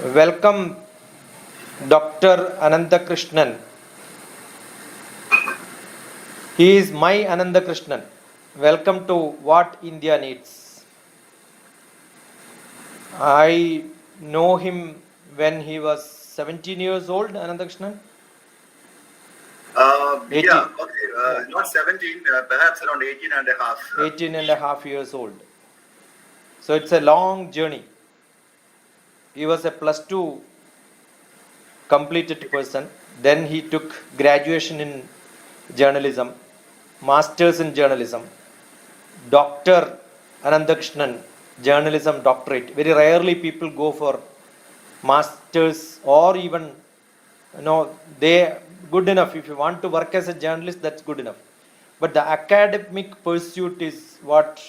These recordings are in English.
Welcome, Dr. Anandakrishnan. He is my Anandakrishnan. Welcome to What India Needs. I know him when he was 17 years old, Anandakrishnan. 18. Yeah, okay. Not 17, perhaps around 18 and a half. 18 and a half years old. So it's a long journey. He was a plus 2 completed person. Then he took graduation in journalism, masters in journalism, Dr. Anandakrishnan, journalism doctorate. Very rarely people go for masters or even, they good enough. If you want to work as a journalist, that's good enough. But the academic pursuit is what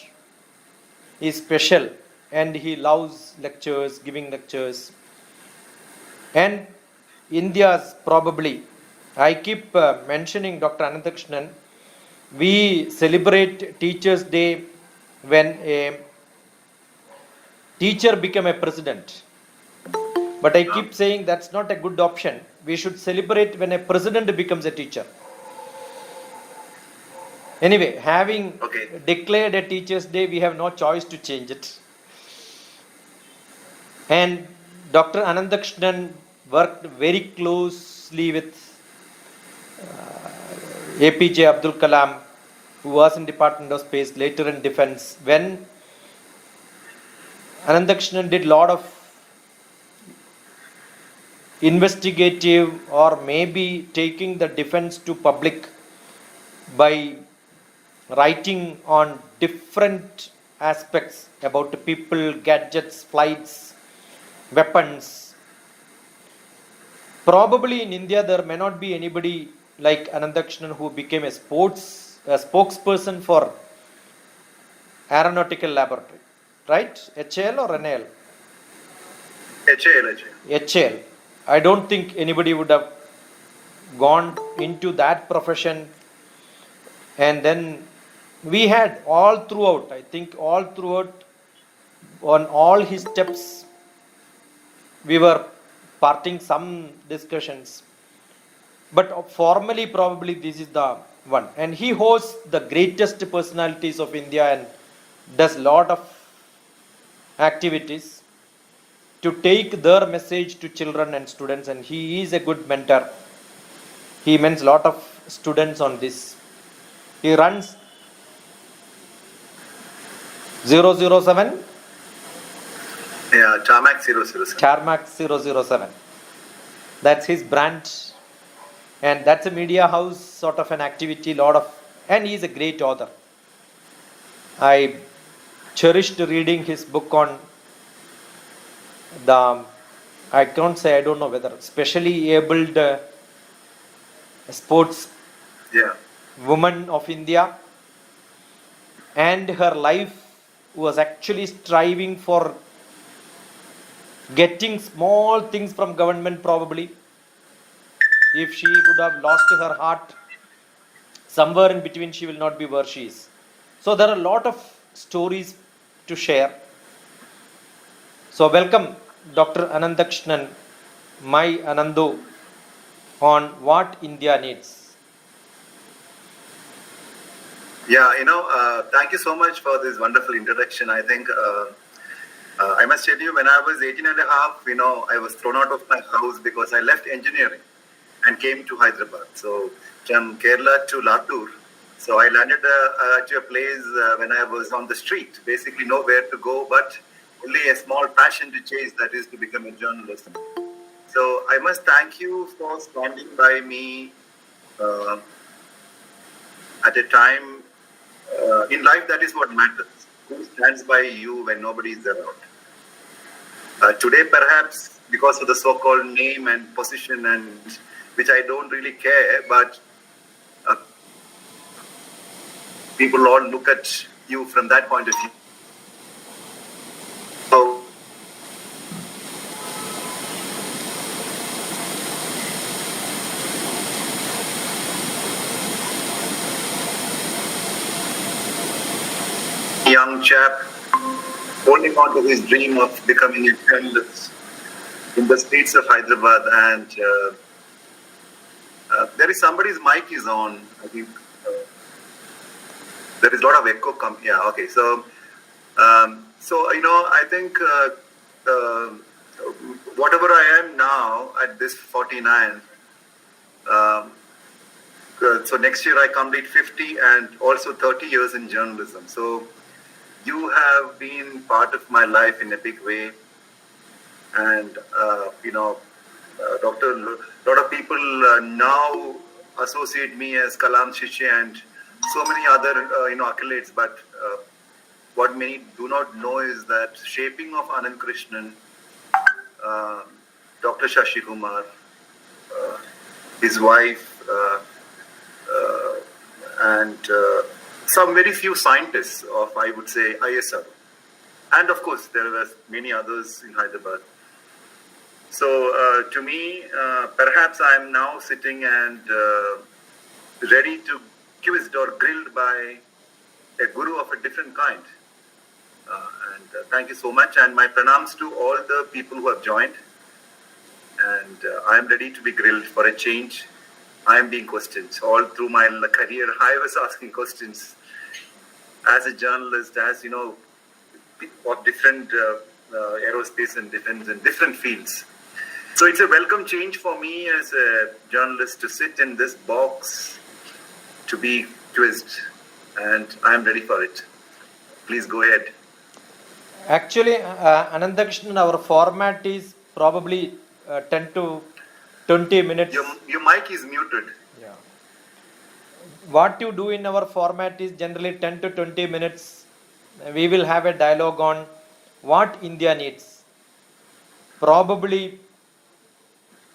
is special, and he loves lectures, giving lectures. And India's probably, I keep mentioning Dr. Anandakrishnan. We celebrate Teachers' Day when a teacher became a president. But I keep saying that's not a good option. We should celebrate when a president becomes a teacher. Anyway, having declared a Teachers' Day, we have no choice to change it. And Dr. Anandakrishnan worked very closely with APJ Abdul Kalam, who was in Department of Space, later in Defense. When Anandakrishnan did a lot of investigative or maybe taking the defense to public by writing on different aspects about people, gadgets, flights, weapons. Probably in India there may not be anybody like Anandakrishnan who became a spokesperson for aeronautical laboratory, right? HAL or NAL? HAL. I don't think anybody would have gone into that profession. And then we had all throughout, on all his steps, we were parting some discussions. But formally, probably this is the one. And he hosts the greatest personalities of India and does a lot of activities to take their message to children and students. And he is a good mentor. He means a lot of students on this. He runs 007. Yeah, Tarmac 007. Tarmac 007. That's his brand. And that's a media house sort of an activity, and he's a great author. I cherished reading his book on I don't know whether specially abled sports woman of India, and her life was actually striving for getting small things from government. Probably if she would have lost her heart, somewhere in between she will not be where she is. So there are a lot of stories to share. So welcome Dr. Anandakrishnan, my Anandu, on What India Needs. Yeah, thank you so much for this wonderful introduction. I think I must tell you, when I was 18 and a half, I was thrown out of my house because I left engineering and came to Hyderabad. So from Kerala to Latur. So I landed to a place when I was on the street, basically nowhere to go, but only a small passion to chase, that is to become a journalist. So I must thank you for standing by me at a time in life. That is what matters. Who stands by you when nobody is around? Today, perhaps, because of the so-called name and position, and which I don't really care, but people all look at you from that point of view. So, young chap holding on to his dream of becoming a journalist. in the streets of Hyderabad, and there is somebody's mic is on. I think there is a lot of echo. Yeah, okay. So, I think whatever I am now at this 49. So next year I complete 50 and also 30 years in journalism. So you have been part of my life in a big way, and Doctor, a lot of people now associate me as Kalam Shishya and so many other accolades. But what many do not know is that shaping of Anand Krishnan, Dr. Shashi Kumar, his wife, and some very few scientists of, I would say, ISR. And of course, there were many others in Hyderabad. So to me, perhaps I am now sitting and ready to quizzed or grilled by a guru of a different kind. And thank you so much. And my pranams to all the people who have joined. And I am ready to be grilled for a change. I am being questioned all through my career. I was asking questions as a journalist, as of different aerospace and defense and different fields. So it's a welcome change for me as a journalist to sit in this box, to be quizzed, and I am ready for it. Please go ahead. Actually, Anandakrishnan, our format is probably 10 to 20 minutes. Your mic is muted. Yeah. What you do in our format is generally 10 to 20 minutes. We will have a dialogue on what India needs. Probably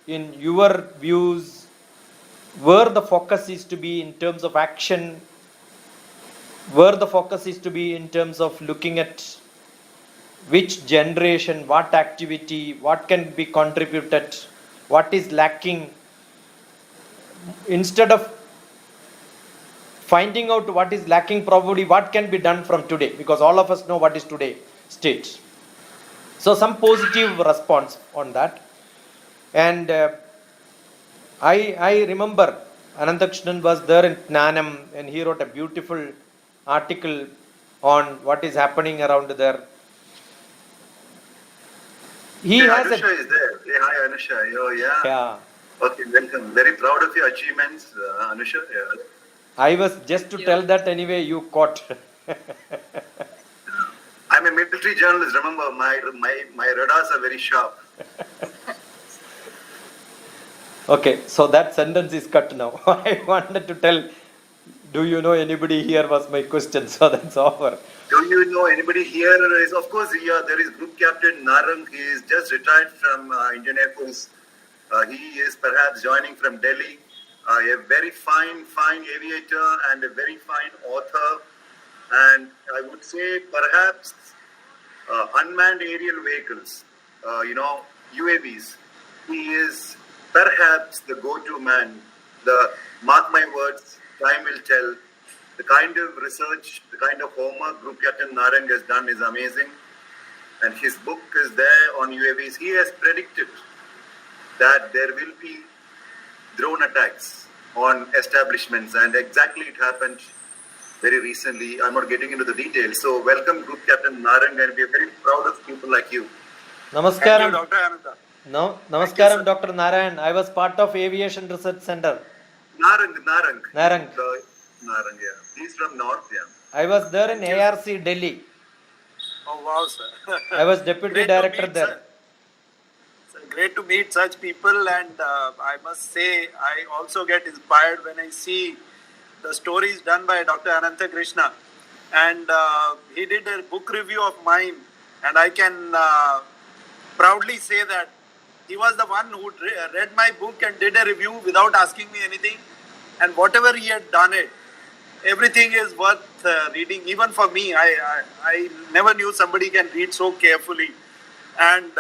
in your views, where the focus is to be in terms of action, where the focus is to be in terms of looking at which generation, what activity, what can be contributed, what is lacking. Instead of finding out what is lacking, probably what can be done from today, because all of us know what is today state. So some positive response on that. And I remember Anandakrishnan was there in Gnanam and he wrote a beautiful article on what is happening around there. Anusha is there. Hey, hi Anusha. Oh, yeah. Okay, welcome. Very proud of your achievements, Anusha. Yeah. I was just to tell that anyway, you caught. I'm a military journalist. Remember, my radars are very sharp. Okay, so that sentence is cut now. I wanted to tell, do you know anybody here was my question, so that's over. Do you know anybody here? Is, of course, there is Group Captain Narang. He is just retired from Indian Air Force. He is perhaps joining from Delhi. A very fine aviator and a very fine author. And I would say perhaps unmanned aerial vehicles, UAVs. He is perhaps the go-to man. Mark my words, time will tell. The kind of research, the kind of homework Group Captain Narang has done is amazing. And his book is there on UAVs. He has predicted that there will be drone attacks on establishments. And exactly it happened very recently. I'm not getting into the details. So welcome Group Captain Narang, and we are very proud of people like you. Namaskaram. Thank you, Dr. Ananda. No, Namaskaram, Dr. Narayan. I was part of Aviation Research Center. Narang. Narang. Narang, yeah. He's from North, yeah. I was there in ARC, Delhi. Oh, wow, sir. I was deputy director there. Great to meet such people, and I must say, I also get inspired when I see the stories done by Dr. Ananta Krishna. And he did a book review of mine, and I can proudly say that he was the one who read my book and did a review without asking me anything. And whatever he had done it, everything is worth reading. Even for me, I never knew somebody can read so carefully and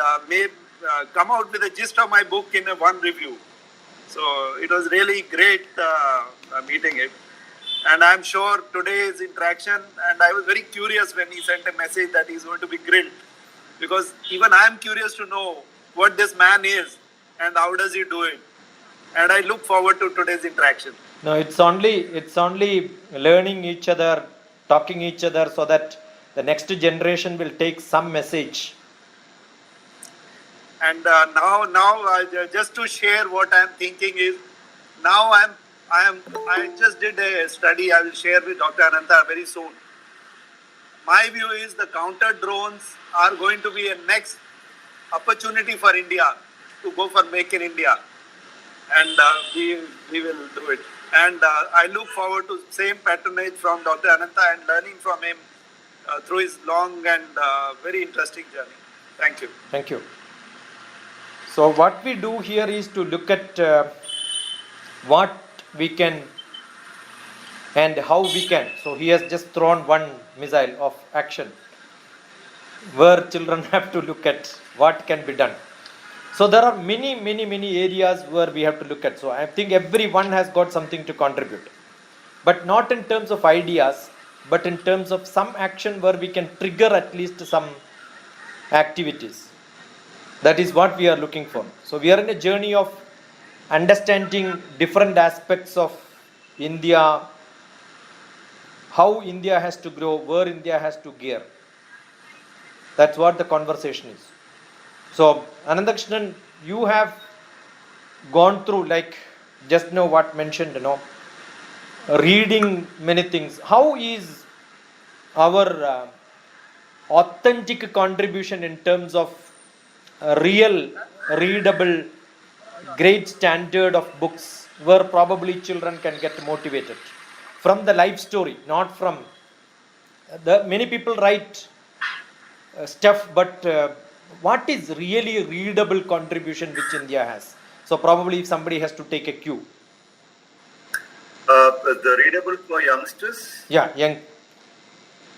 come out with the gist of my book in one review. So it was really great meeting him. And I'm sure today's interaction, and I was very curious when he sent a message that he's going to be grilled, because even I'm curious to know what this man is and how does he do it. And I look forward to today's interaction. No, it's only learning each other, talking each other, so that the next generation will take some message. And just to share what I'm thinking is, now I just did a study. I will share with Dr. Ananta very soon. My view is the counter drones are going to be a next opportunity for India to go for Make in India, and we will do it. And I look forward to same patronage from Dr. Ananta and learning from him through his long and very interesting journey. Thank you. Thank you. So what we do here is to look at what we can and how we can. So he has just thrown one missile of action where children have to look at what can be done. So there are many areas where we have to look at. So I think everyone has got something to contribute, but not in terms of ideas, but in terms of some action where we can trigger at least some activities. That is what we are looking for. So we are in a journey of understanding different aspects of India, how India has to grow, where India has to gear. That's what the conversation is. So Anandakrishnan, you have gone through, like just now what mentioned, reading many things. How is our authentic contribution in terms of real, readable, great standard of books where probably children can get motivated from the life story, not from the many people write stuff, but what is really readable contribution which India has? So probably if somebody has to take a cue. The readable for youngsters? Yeah, young.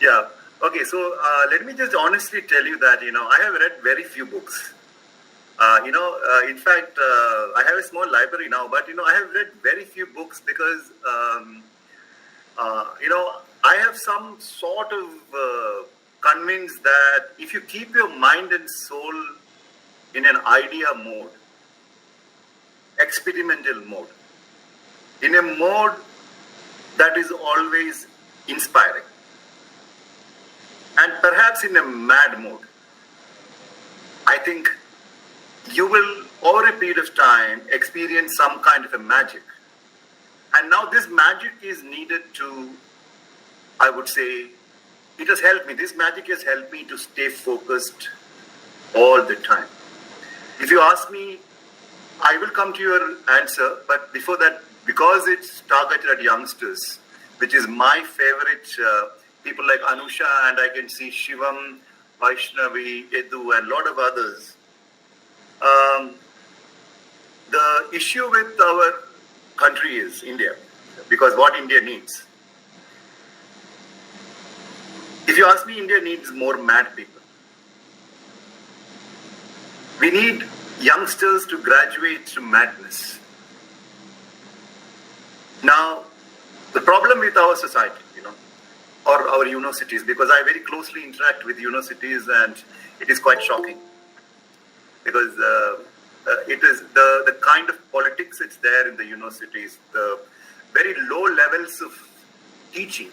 Yeah. Okay, so let me just honestly tell you that, I have read very few books. In fact, I have a small library now, but, I have read very few books because, I have some sort of convinced that if you keep your mind and soul in an idea mode, experimental mode, in a mode that is always inspiring, and perhaps in a mad mode, I think you will, over a period of time, experience some kind of a magic. And now this magic is needed to, I would say, it has helped me. This magic has helped me to stay focused all the time. If you ask me, I will come to your answer, but before that, because it's targeted at youngsters, which is my favorite, people like Anusha, and I can see Shivam, Vaishnavi, Edu, and a lot of others. The issue with our country is India, because what India needs. If you ask me, India needs more mad people. We need youngsters to graduate to madness. Now, the problem with our society, or our universities, because I very closely interact with universities, and it is quite shocking. Because it is the kind of politics that's there in the universities, the very low levels of teaching,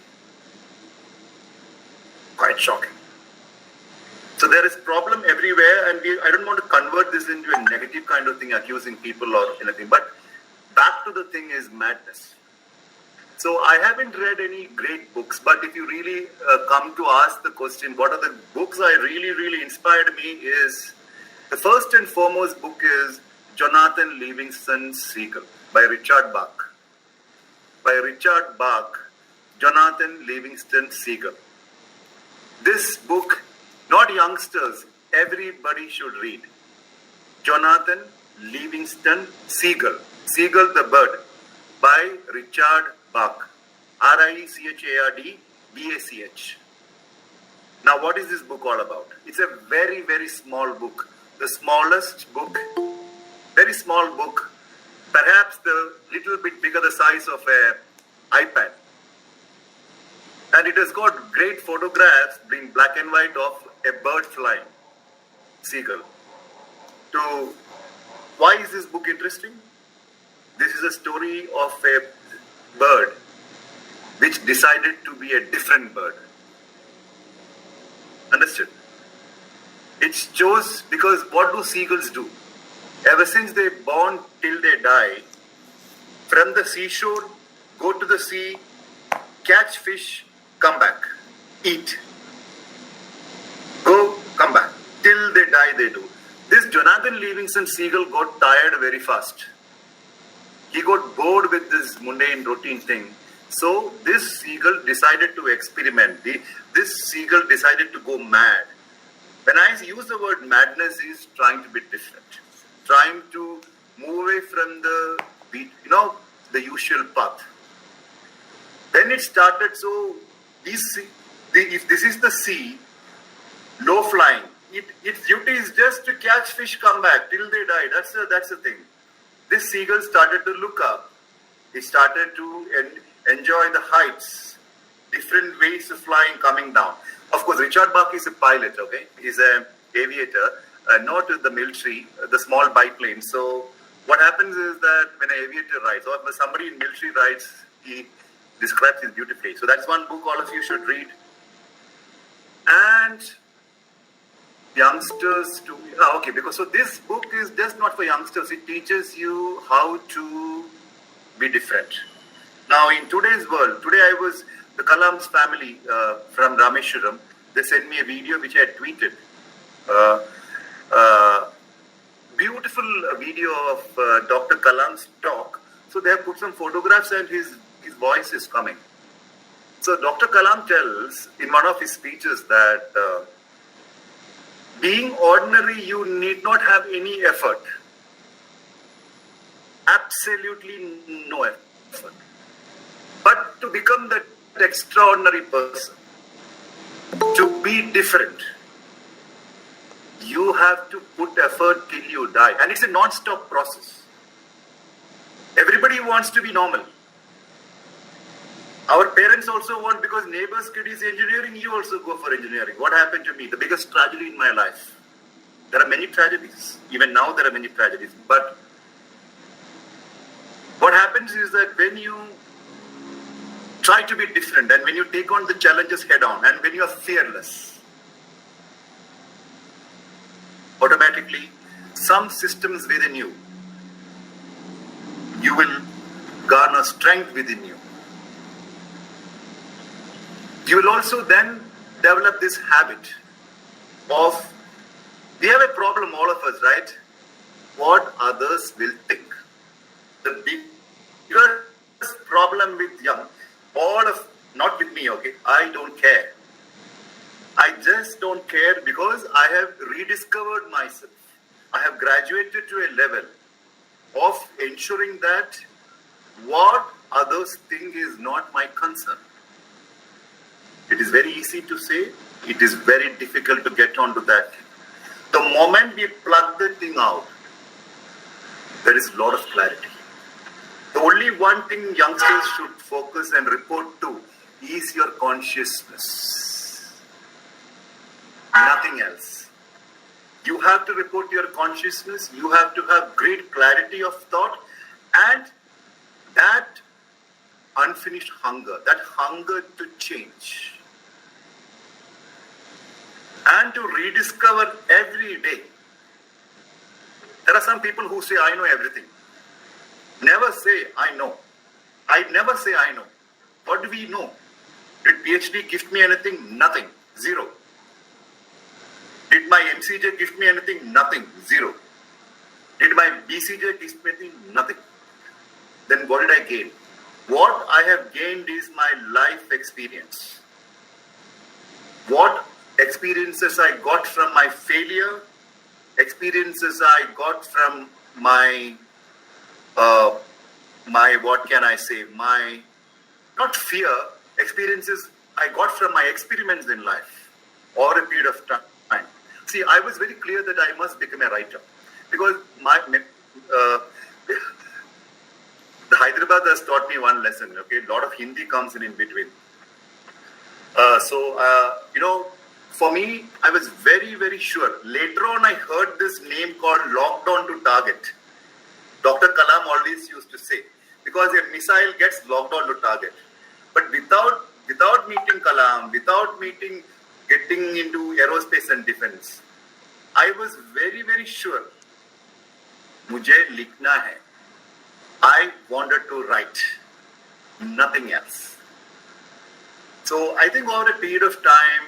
quite shocking. So there is problem everywhere, and I don't want to convert this into a negative kind of thing, accusing people or anything, but back to the thing is madness. So I haven't read any great books, but if you really come to ask the question, what are the books that really inspired me is, the first and foremost book is Jonathan Livingston Seagull by Richard Bach. By Richard Bach, Jonathan Livingston Seagull. This book, not youngsters, everybody should read. Jonathan Livingston Seagull, Seagull the Bird, by Richard Bach. Richard Bach. Now, what is this book all about? It's a very small book. The smallest book, very small book, perhaps the little bit bigger the size of an iPad. And it has got great photographs in black and white of a bird flying, seagull. to why is this book interesting? This is a story of a bird which decided to be a different bird. Understood? It chose because what do seagulls do? Ever since they born till they die, from the seashore, go to the sea, catch fish, come back, eat. Go, come back. Till they die, they do. This Jonathan Livingston seagull got tired very fast. He got bored with this mundane routine thing. So this seagull decided to experiment. This seagull decided to go mad. When I use the word madness, he's trying to be different. Trying to move away from the usual path. Then it started, so if this is the sea, low flying, its duty is just to catch fish, come back till they die. That's the thing. This seagull started to look up. It started to enjoy the heights, different ways of flying, coming down. Of course, Richard Bach is a pilot, okay? He's an aviator, not with the military, the small biplane. So what happens is that when an aviator rides, or when somebody in military rides, he describes it beautifully. So that's one book all of you should read. And youngsters too. Okay, because so this book is just not for youngsters. It teaches you how to be different. Now, in today's world, today I was, the Kalam's family from Rameshwaram, they sent me a video which I had tweeted. Beautiful video of Dr. Kalam's talk. So they have put some photographs and his voice is coming. So Dr. Kalam tells in one of his speeches that being ordinary, you need not have any effort. Absolutely no effort. But to become that extraordinary person, to be different, you have to put effort till you die. And it's a non-stop process. Everybody wants to be normal. Our parents also want, because neighbor's kid is engineering, you also go for engineering. What happened to me? The biggest tragedy in my life. There are many tragedies. Even now there are many tragedies. But what happens is that when you try to be different and when you take on the challenges head on and when you are fearless, automatically some systems within you, you will garner strength within you. You will also then develop this habit of, we have a problem, all of us, right? What others will think. The biggest problem with young, not with me, okay? I don't care. I just don't care because I have rediscovered myself. I have graduated to a level of ensuring that what others think is not my concern. It is very easy to say, it is very difficult to get onto that. The moment we plug the thing out, there is a lot of clarity. The only one thing youngsters should focus and report to is your consciousness. Nothing else. You have to report your consciousness, you have to have great clarity of thought, and that unfinished hunger, that hunger to change. And to rediscover every day. There are some people who say, I know everything. Never say, I know. I never say, I know. What do we know? Did PhD gift me anything? Nothing. Zero. Did my MCJ gift me anything? Nothing. Zero. Did my BCJ gift me anything? Nothing. Then what did I gain? What I have gained is my life experience. What experiences I got from my failure, experiences I got from my what can I say, my, not fear, experiences I got from my experiments in life or a period of time. See, I was very clear that I must become a writer because the Hyderabad has taught me one lesson, okay, a lot of Hindi comes in between. for me, I was very, very sure. Later on, I heard this name called lockdown to target. Dr. Kalam always used to say, because a missile gets locked on to target. But without meeting Kalam, without getting into aerospace and defense, I was very, very sure, मुझे लिखना है. I wanted to write, nothing else. So I think over a period of time,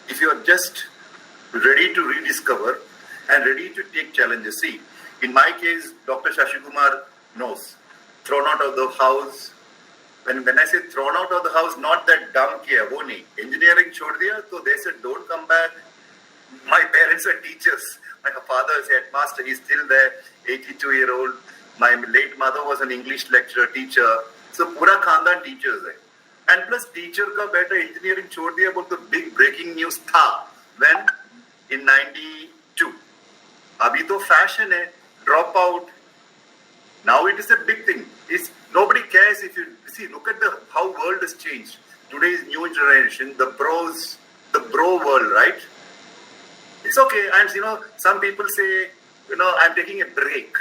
if you are just ready to rediscover and ready to take challenges, see, in my case, Dr. Shashi Kumar knows, thrown out of the house. When I say thrown out of the house, not that dumb kiya, wo nahi. Engineering chhod diya, so they said don't come back. My parents are teachers. My father is headmaster, he's still there, 82-year-old. My late mother was an English lecturer, teacher. So pura khandan teachers hai. And plus teacher ka beta engineering chhod diya, but the big breaking news tha when in 92. Abhi to fashion hai, drop out. Now it is a big thing. Nobody cares if you see. Look at how world has changed. Today's new generation, the bro world, right? It's okay. And some people say, I'm taking a break.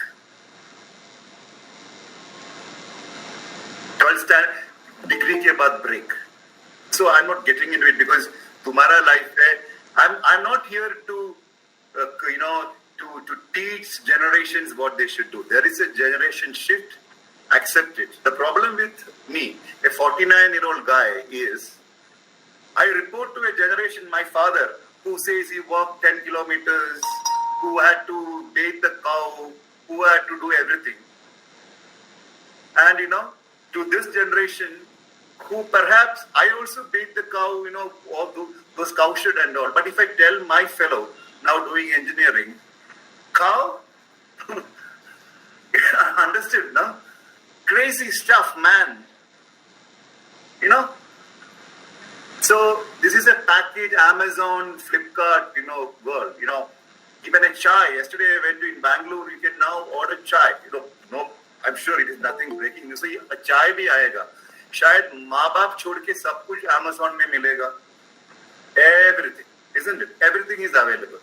12th standard degree ke baad break. So I'm not getting into it because tumhara life hai. I'm not here to to teach generations what they should do. There is a generation shift. Accept it. The problem with me, a 49-year-old guy, is I report to a generation, my father, who says he walked 10 kilometers, who had to bathe the cow, who had to do everything. And to this generation, who perhaps I also bathe the cow, all those cow shit and all. But if I tell my fellow now doing engineering, cow, understood, no? Crazy stuff, man. So this is a package, Amazon, Flipkart, world. Even a chai. Yesterday I went to in Bangalore. You can now order chai. No, I'm sure it is nothing breaking news. So a chai bhi aayega. शायद माँ बाप छोड़ के सब कुछ Amazon में मिलेगा. Everything, isn't it? Everything is available.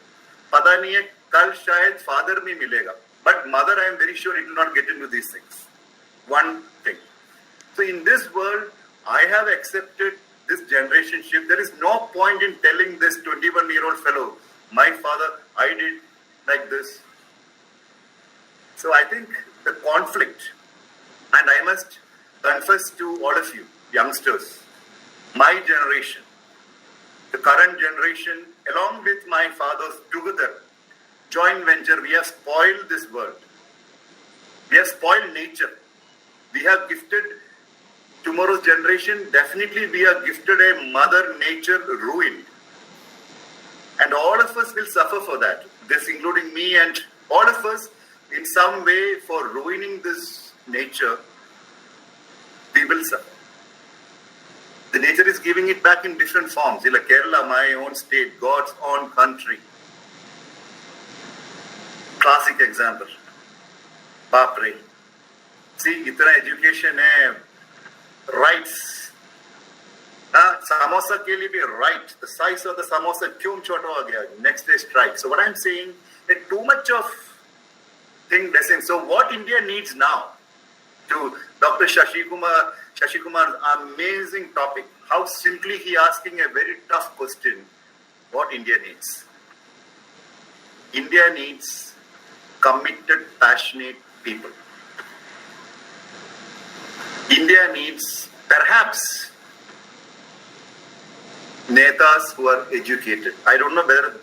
पता नहीं है कल शायद father में मिलेगा. But mother, I am very sure it will not get into these things. One thing. So in this world, I have accepted this generation shift. There is no point in telling this 21-year-old fellow, my father, I did like this. So I think the conflict, and I must confess to all of you, youngsters, my generation, the current generation, along with my father's together, joint venture, we have spoiled this world. We have spoiled nature. We have gifted tomorrow's generation. Definitely we have gifted a mother nature ruined. And all of us will suffer for that. This including me and all of us in some way for ruining this nature, we will suffer. The nature is giving it back in different forms. Like Kerala, my own state, God's own country. Classic example. Bapre. See, itna education hai, rights. Samosa ke liye bhi right. The size of the samosa kyun chota ho gaya? Next day strike. So what I'm saying, that too much of thing blessing. So what India needs now, to Dr. Shashi Kumar's amazing topic, how simply he asking a very tough question, what India needs. India needs committed, passionate people. India needs perhaps netas who are educated. I don't know whether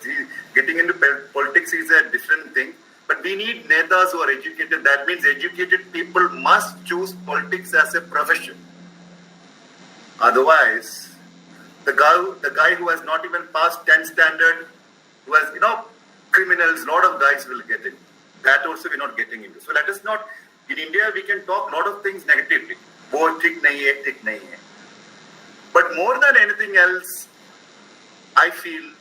getting into politics is a different thing, but we need netas who are educated. That means educated people must choose politics as a profession. Otherwise, the guy who has not even passed 10th standard, who has, criminals, lot of guys will get in. That also we're not getting into. So let us not, in India we can talk a lot of things negatively. वो ठीक नहीं है, ठीक नहीं है. But more than anything else, I feel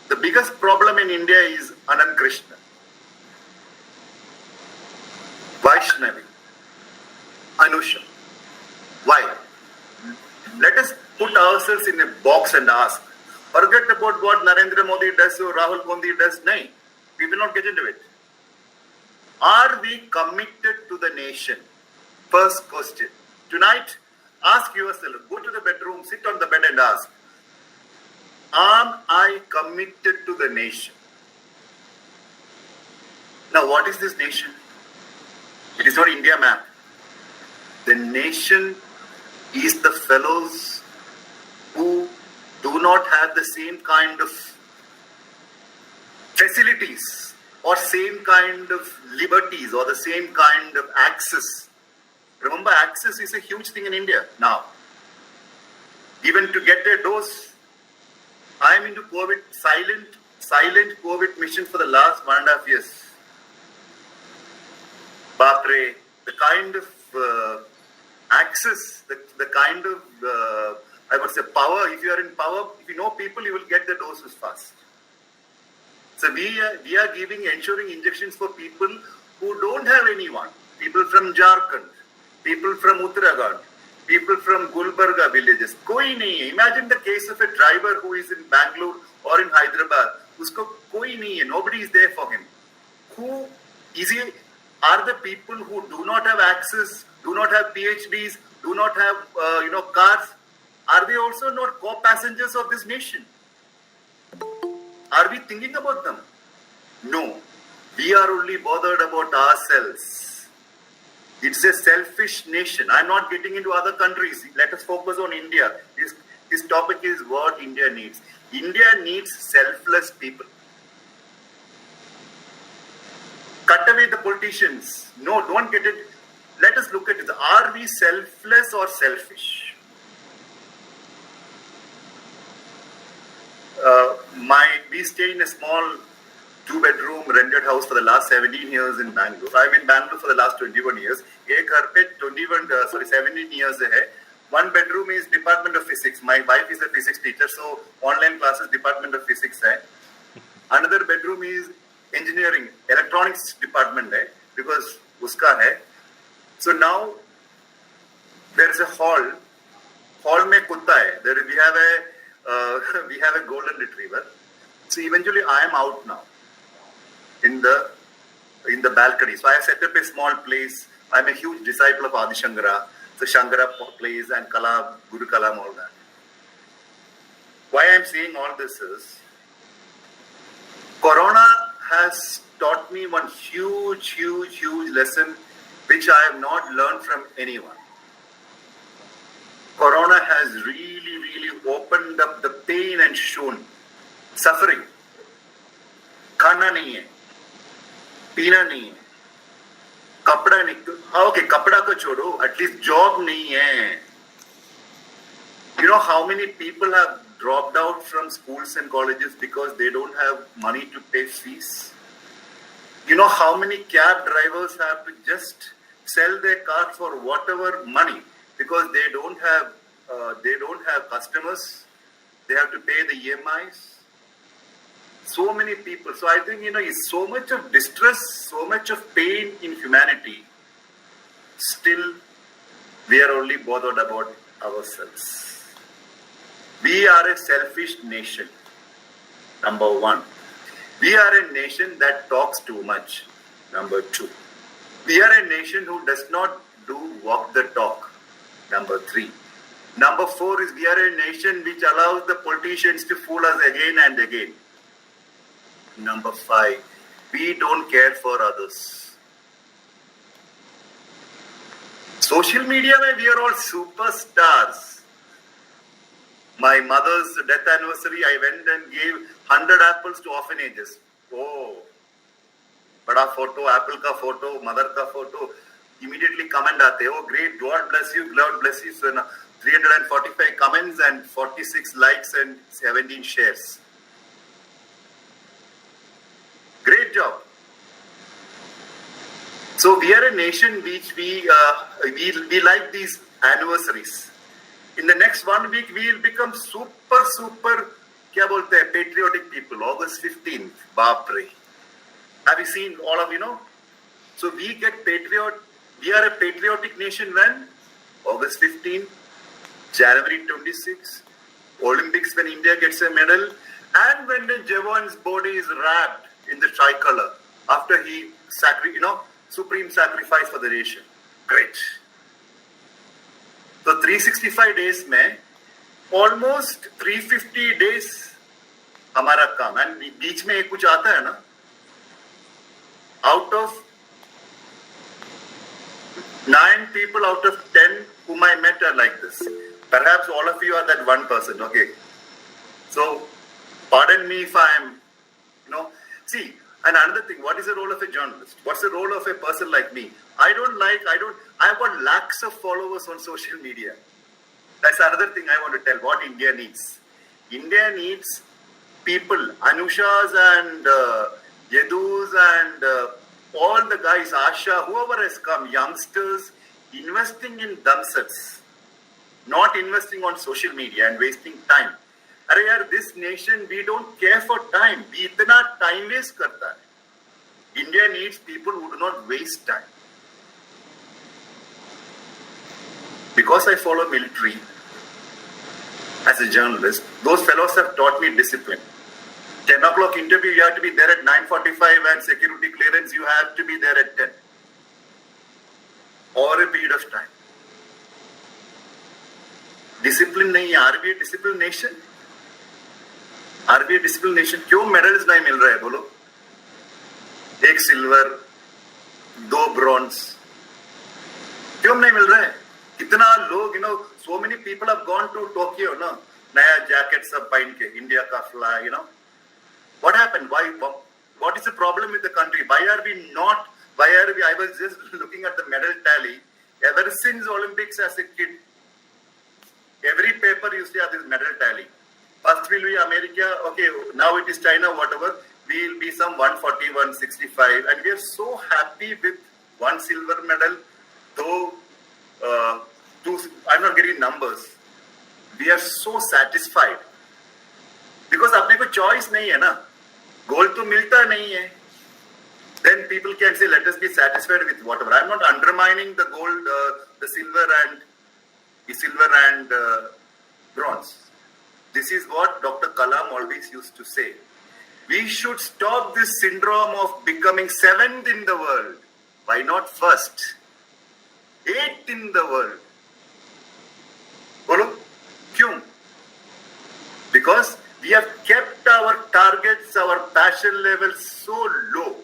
the biggest problem in India is Anand Krishna, Vaishnavi, Anusha. Why? Let us put ourselves in a box and ask, Forget about what Narendra Modi does or Rahul Gandhi does. No, we will not get into it. Are we committed to the nation? First question. Tonight, ask yourself, go to the bedroom, sit on the bed and ask, am I committed to the nation? Now, what is this nation? It is not India map. The nation is the fellows who do not have the same kind of facilities or same kind of liberties or the same kind of access. Remember, access is a huge thing in India now. Even to get a dose, I am into COVID, silent COVID mission for the last 1.5 years. Bapre, the kind of access, the kind of, I would say, power. If you are in power, if you know people, you will get the doses fast. So we are ensuring injections for people who don't have anyone. People from Jharkhand, people from Uttarakhand, people from Gulbarga villages. Koi nahi hai. Imagine the case of a driver who is in Bangalore or in Hyderabad. Usko koi nahi hai. Nobody is there for him. Who is he? Are the people who do not have access, do not have PhDs, do not have cars, are they also not co-passengers of this nation? Are we thinking about them? No. We are only bothered about ourselves. It's a selfish nation. I'm not getting into other countries. Let us focus on India. This topic is what India needs. India needs selfless people. Cut away the politicians. No, don't get it. Let us look at it. Are we selfless or selfish? We stay in a small 2-bedroom rented house for the last 17 years in Bangalore. I'm in Bangalore for the last 21 years. 17 years hai. 1 bedroom is Department of Physics. My wife is a physics teacher, so online classes Department of Physics hai. Another bedroom is engineering, electronics department hai, because uska hai. So now there is a hall. Hall mein kutta hai. We have a golden retriever. So eventually I am out now in the balcony. So I have set up a small place. I am a huge disciple of Adi Shankara. So Shankara plays and Kala, Guru Kalam, all that. Why I am saying all this is, Corona has taught me one huge lesson which I have not learned from anyone. Corona has really opened up the pain and shown suffering. Khana nahi hai, pina nahi hai, kapda nahi. Okay, kapda ko chodo. At least job nahi hai. You know how many people have dropped out from schools and colleges because they don't have money to pay fees? You know how many cab drivers have to just sell their car for whatever money because they don't have customers. They have to pay the EMIs. So many people. So I think, it's so much of distress, so much of pain in humanity. Still, we are only bothered about ourselves. We are a selfish nation. Number 1. We are a nation that talks too much. Number 2. We are a nation who does not walk the talk. Number 3. Number 4 is we are a nation which allows the politicians to fool us again and again. Number 5, we don't care for others. Social media, we are all superstars. My mother's death anniversary, I went and gave 100 apples to orphanages. Oh, bada photo, apple ka photo, mother ka photo. Immediately comment aate. Oh, great, God bless you, God bless you. So, 345 comments and 46 likes and 17 shares. Great job. So we are a nation which we like these anniversaries. In the next 1 week, we will become super, kya bolte hai, patriotic people. August 15th, Bapre. Have you seen, all of you know? So we are a patriotic nation when? August 15th, January 26th, Olympics when India gets a medal, and when the Javan's body is wrapped in the tricolor after he supreme sacrifice for the nation. Great. So 365 days में almost 350 days हमारा काम, and बीच में कुछ आता है ना, out of 9 people out of 10 whom I met are like this. Perhaps all of you are that one person, okay? So, pardon me if I am, see, and another thing, what is the role of a journalist? What's the role of a person like me? I've got lakhs of followers on social media. That's another thing I want to tell, what India needs. India needs people, Anushas and Yadus and all the guys, Asha, whoever has come, youngsters, investing in themselves, not investing on social media and wasting time. अरे यार, this nation, we don't care for time. We इतना time waste करता है. India needs people who do not waste time. Because I follow military as a journalist, those fellows have taught me discipline. 10 o'clock interview, you have to be there at 9:45, and security clearance, you have to be there at 10. Or a period of time. Discipline नहीं है. Are we a disciplined nation? Are we a disciplined nation? क्यों medals नहीं मिल रहा है बोलो? 1 silver, 2 bronze. क्यों नहीं मिल रहा है? कितना लोग, so many people have gone to Tokyo, no? नया jacket सब पहन के, India का flag, What happened? Why? What is the problem with the country? I was just looking at the medal tally. Ever since Olympics as a kid, every paper you see this medal tally. First will be America, okay, now it is China, whatever. We will be some 140, 165. And we are so happy with 1 silver medal, though I'm not getting numbers. We are so satisfied. Because अपने को choice नहीं है ना, gold तो मिलता नहीं है. Then people can say, let us be satisfied with whatever. I'm not undermining the gold, the silver and bronze. This is what Dr. Kalam always used to say. We should stop this syndrome of becoming 7th in the world. Why not first? 8th in the world. बोलो क्यों? Because we have kept our targets, our passion level so low.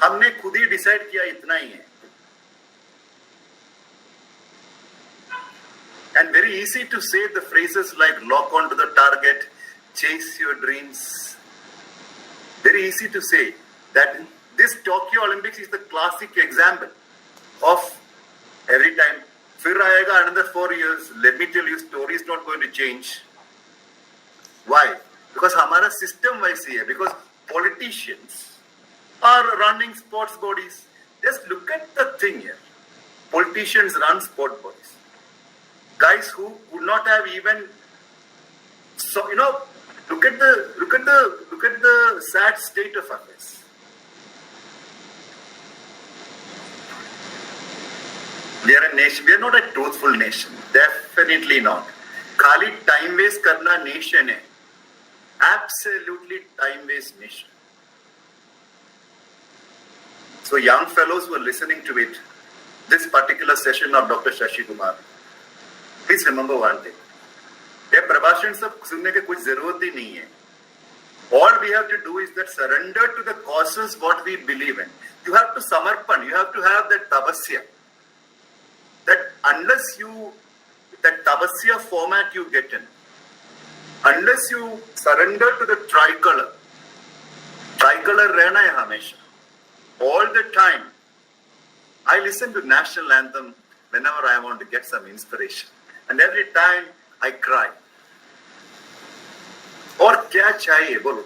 हमने खुद ही decide किया इतना ही है. And very easy to say the phrases like lock onto the target, chase your dreams. Very easy to say that this Tokyo Olympics is the classic example of every time. फिर आएगा another 4 years. Let me tell you, story is not going to change. Why? Because हमारा system वैसी है. Because politicians are running sports bodies. Just look at the thing here. Politicians run sport bodies. Guys who would not have even, so look at the sad state of affairs. We are a nation. We are not a truthful nation. Definitely not. खाली time waste करना nation है. Absolutely time waste nation. So young fellows who are listening to it, this particular session of Dr. Shashi Kumar, please remember one thing. ये प्रभाषण सब सुनने की कुछ जरूरत ही नहीं है. All we have to do is that surrender to the causes what we believe in. You have to samarpan. You have to have that tapasya. That unless that tapasya format you get in, unless you surrender to the tricolor रहना है हमेशा. All the time. I listen to national anthem whenever I want to get some inspiration. And every time I cry. और क्या चाहिए बोलो?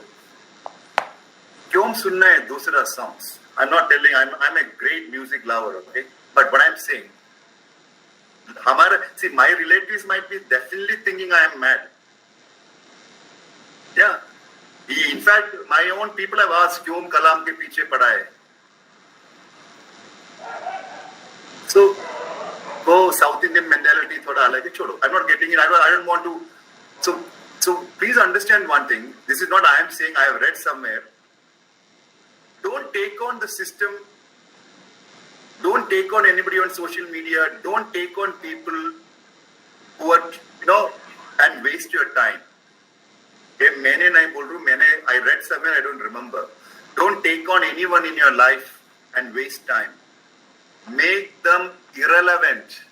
क्यों सुनना है दूसरा songs? I'm not telling, I'm a great music lover, okay? But what I'm saying, my relatives might be definitely thinking I am mad. Yeah. In fact, my own people have asked, क्यों कलाम के पीछे पड़ा है? So, South Indian mentality थोड़ा अलग है. छोड़ो. I'm not getting it. I don't want to So please understand one thing. This is not I am saying, I have read somewhere. Don't take on the system. Don't take on anybody on social media. Don't take on people who are, and waste your time. I read somewhere, I don't remember. Don't take on anyone in your life and waste time. Make them irrelevant.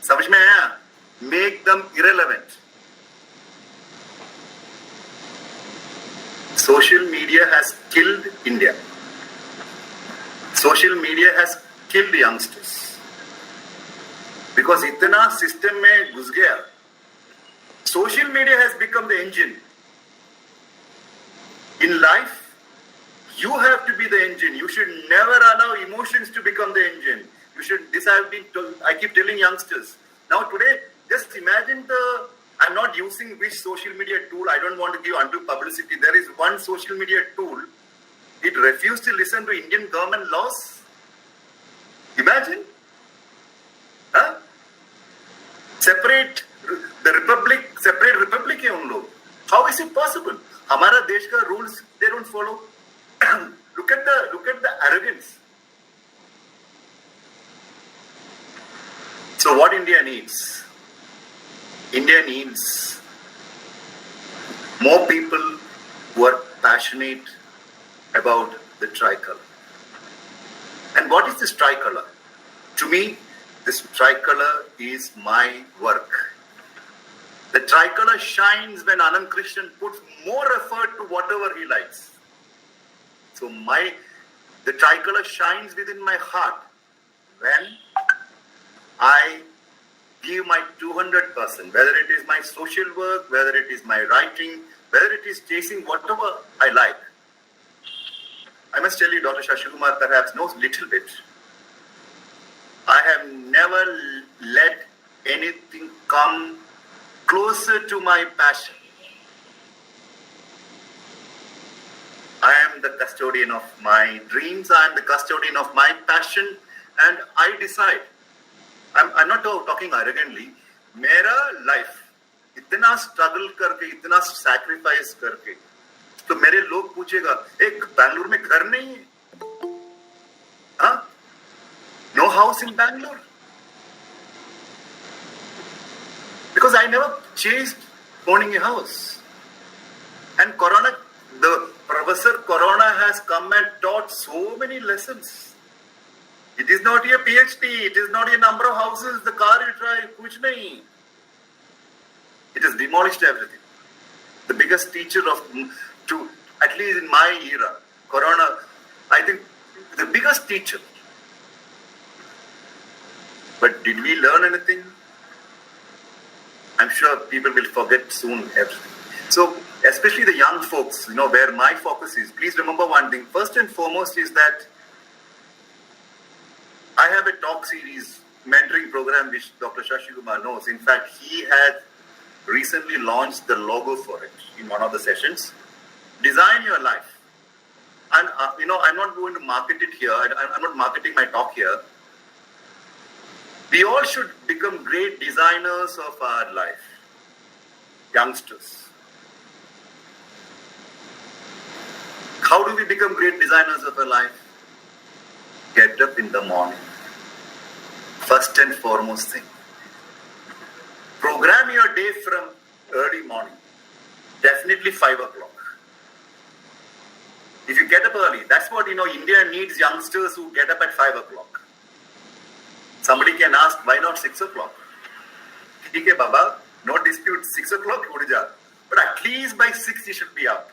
समझ में आया? Make them irrelevant. Social media has killed India. Social media has killed youngsters. Because इतना system में घुस गया. Social media has become the engine. In life, you have to be the engine. You should never allow emotions to become the engine. I keep telling youngsters. Now today, just imagine I'm not using which social media tool. I don't want to give undue publicity. There is one social media tool. It refused to listen to Indian government laws. Imagine. Huh? Separate republic है उन लोग. How is it possible? हमारा देश का rules they don't follow. Look at the arrogance. So what India needs? India needs more people who are passionate about the tricolor. And what is this tricolor? To me, this tricolor is my work. The tricolor shines when Anand Krishnan puts more effort to whatever he likes. So the tricolor shines within my heart when I give my 200%, whether it is my social work, whether it is my writing, whether it is chasing whatever I like. I must tell you, Dr. Shashi Kumar, perhaps knows little bit. I have never let anything come closer to my passion. I am the custodian of my dreams. I am the custodian of my passion, and I decide. I'm not talking arrogantly. मेरा life इतना struggle करके, इतना sacrifice करके, तो मेरे लोग पूछेगा, एक बैंगलोर में घर नहीं है? हाँ? No house in Bangalore? Because I never chased owning a house. And the Professor Corona has come and taught so many lessons. It is not your PhD, it is not your number of houses, the car you drive, kuch nahi. It has demolished everything. The biggest teacher at least in my era, Corona, I think the biggest teacher. But did we learn anything? I'm sure people will forget soon everything. So, especially the young folks, where my focus is, please remember one thing. First and foremost is that I have a talk series, mentoring program, which Dr. Shashi Kumar knows. In fact, he had recently launched the logo for it in one of the sessions. Design your life. And, I'm not going to market it here. I'm not marketing my talk here. We all should become great designers of our life. Youngsters. How do we become great designers of our life? Get up in the morning. First and foremost thing. Program your day from early morning. Definitely 5 o'clock. If you get up early, that's what, India needs youngsters who get up at 5 o'clock. Somebody can ask, why not 6 o'clock? Okay, Baba, no dispute, 6 o'clock, but at least by 6 you should be up.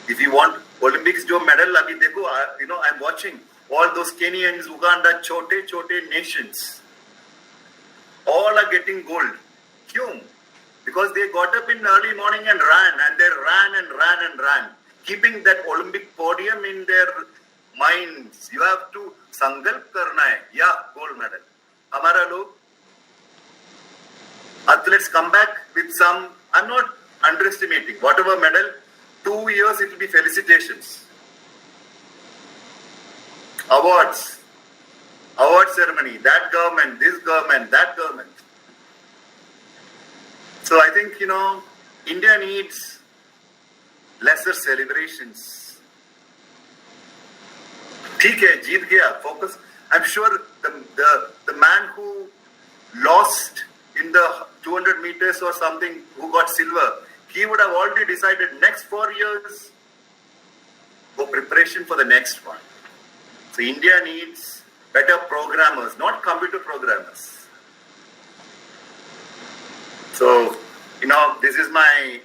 If you want Olympics medal, I'm watching all those Kenyans, Uganda, chote nations. All are getting gold. Kyun? Because they got up in early morning and ran, and they ran, keeping that Olympic podium in their minds. You have to sankalp karna hai. Yeah, gold medal. Hamara log athletes come back with some, I'm not underestimating, whatever medal, 2 years it will be felicitations. Awards. award ceremony, that government, this government, that government. So I think, India needs lesser celebrations. ठीक है, जीत गया, focus. I'm sure the man who lost in the 200 meters or something, who got silver, he would have already decided next 4 years for preparation for the next one. So India needs better programmers, not computer programmers. So, this is my,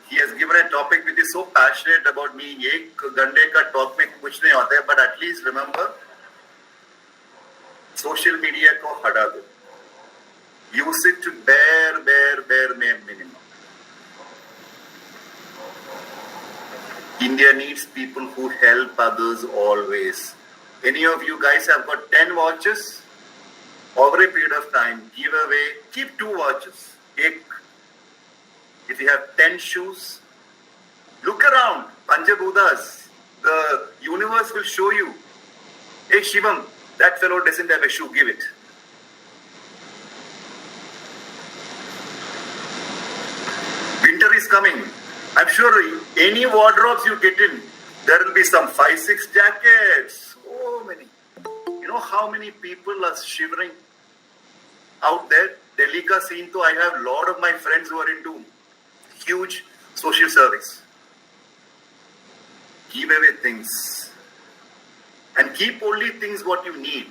he has given a topic which is so passionate about me. एक घंटे का talk में कुछ नहीं होता है, but at least remember, social media को हटा दो. Use it to bare minimum. India needs people who help others always. Any of you guys have got 10 watches? Over a period of time, give away, keep 2 watches. If you have 10 shoes, look around, Panchabuddhas, the universe will show you. Hey Shivam, that fellow doesn't have a shoe, give it. Winter is coming. I'm sure any wardrobes you get in, there will be some 5-6 jackets. So many. You know how many people are shivering out there? Delhi ka scene, to I have a lot of my friends who are into huge social service. Give away things. And keep only things what you need.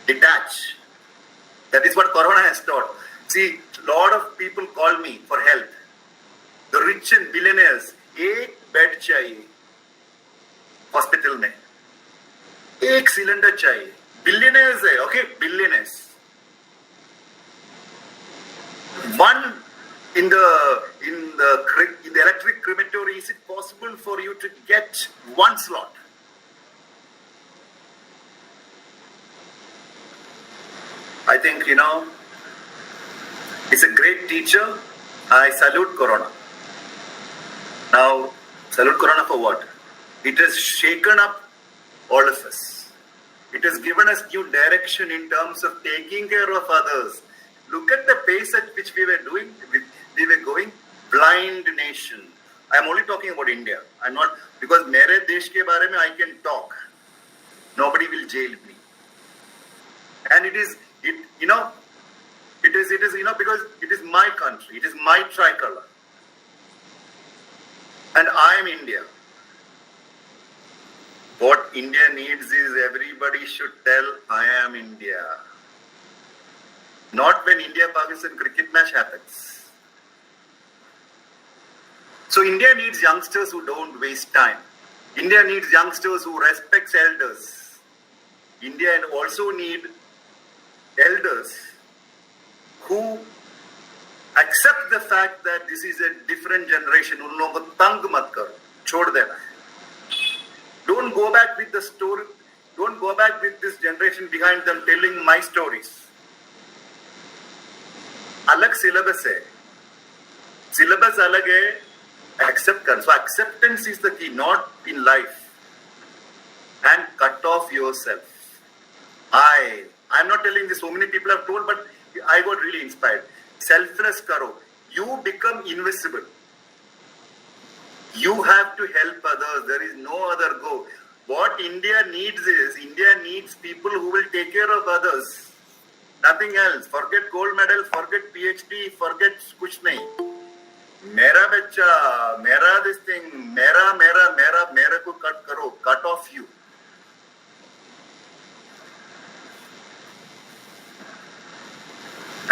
Detach. That is what Corona has taught. See, a lot of people call me for help. The rich and billionaires, एक bed चाहिए hospital में, एक cylinder चाहिए. Billionaires है, okay, billionaires. One in the electric crematory, is it possible for you to get 1 slot? I think, it's a great teacher. I salute Corona. Now, salute Corona for what? It has shaken up all of us. It has given us new direction in terms of taking care of others. Look at the pace at which we were going. Blind nation. I am only talking about India. I'm not, because मेरे देश के बारे में I can talk. Nobody will jail me. And it is because it is my country. It is my tricolor. And I am India. What India needs is everybody should tell, I am India. Not when India-Pakistan cricket match happens. So India needs youngsters who don't waste time. India needs youngsters who respect elders. India also needs elders who accept the fact that this is a different generation. उन लोगों को तंग मत करो, छोड़ देना. Don't go back with the story. Don't go back with this generation behind them telling my stories. अलग syllabus है. Syllabus अलग है. Accept कर. So acceptance is the key, not in life. And cut off yourself. I'm not telling this. So many people have told, but I got really inspired. Selfless karo. You become invisible. You have to help others. There is no other go. What India needs people who will take care of others. Nothing else. Forget gold medal, forget PhD, forget kuch nahi. Mera bacha, mera this thing, mera ko cut karo, cut off you.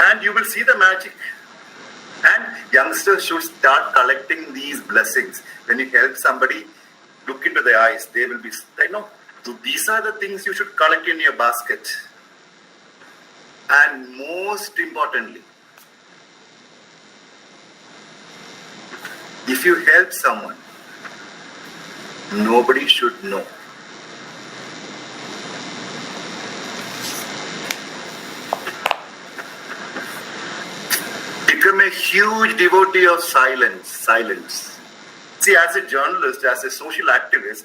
And you will see the magic. And youngsters should start collecting these blessings. When you help somebody, look into their eyes. They will be, these are the things you should collect in your basket. And most importantly, if you help someone, nobody should know. Become a huge devotee of silence. See, as a journalist, as a social activist,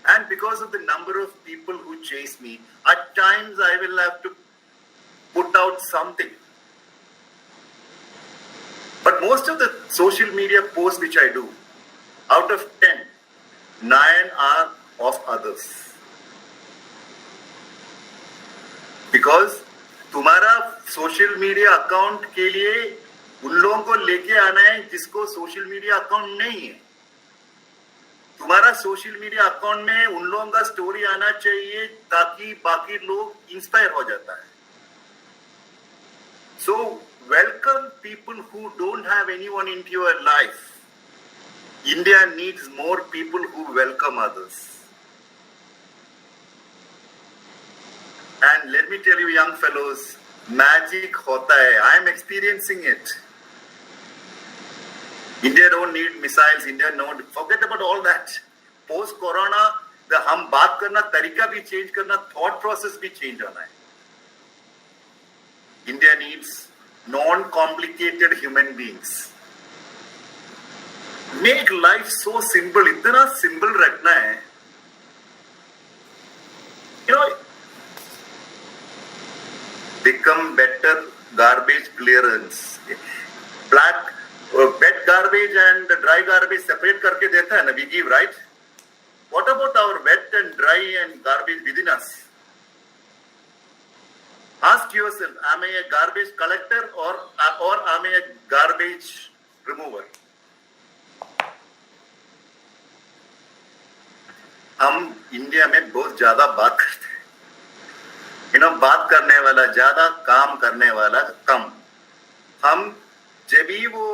And because of the number of people who chase me, at times I will have to put out something. But most of the social media posts which I do, out of 10, 9 are of others. Because तुम्हारा social media account के लिए उन लोगों को लेके आना है जिसको सोशल मीडिया अकाउंट नहीं है. तुम्हारा सोशल मीडिया अकाउंट में उन लोगों का स्टोरी आना चाहिए ताकि बाकी लोग इंस्पायर हो जाता है. So welcome people who don't have anyone into your life. India needs more people who welcome others. And let me tell you, young fellows, magic hota hai. I am experiencing it. India don't need missiles. India don't. Forget about all that. Post Corona, the हम बात करना तरीका भी change करना, thought process भी change होना है. India needs non-complicated human beings. Make life so simple. इतना simple रखना है. You know, become better garbage clearance. Black, wet garbage and dry garbage separate करके देता है ना, we give, right? What about our wet and dry and garbage within us? Ask yourself, am I a garbage collector or am I a garbage remover? हम India में बहुत ज्यादा बात करते हैं. बात करने वाला ज्यादा, काम करने वाला कम. हम जब भी वो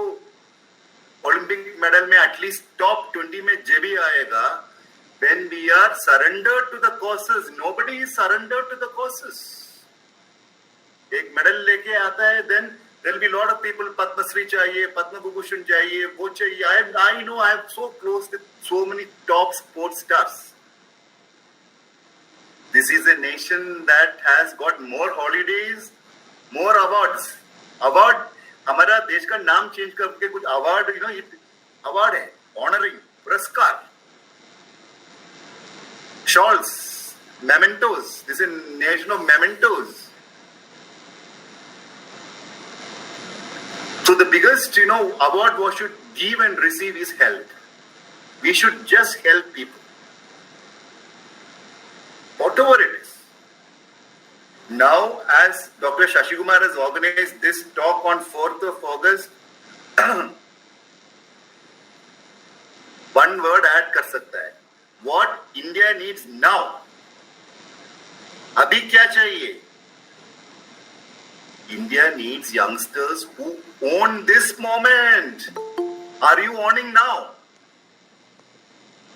ओलंपिक मेडल में एटलीस्ट टॉप 20 में जब भी आएगा, when we are surrendered to the causes, nobody is surrendered to the causes. एक मेडल लेके आता है, then there will be a lot of people, Padmashri चाहिए, पद्म विभूषण चाहिए, वो चाहिए. I know I am so close with so many top sports stars. This is a nation that has got more holidays, more awards. Award, हमारा देश का नाम change करके कुछ अवार्ड, अवार्ड है, ऑनरिंग, पुरस्कार, shawls, mementos. This is a nation of mementos. So the biggest, award what should give and receive is help. We should just help people. Whatever it is. Now, as Dr. Shashi Kumar has organized this talk on 4th of August, one word add कर सकता है. What India needs now? अभी क्या चाहिए? India needs youngsters who own this moment. Are you owning now?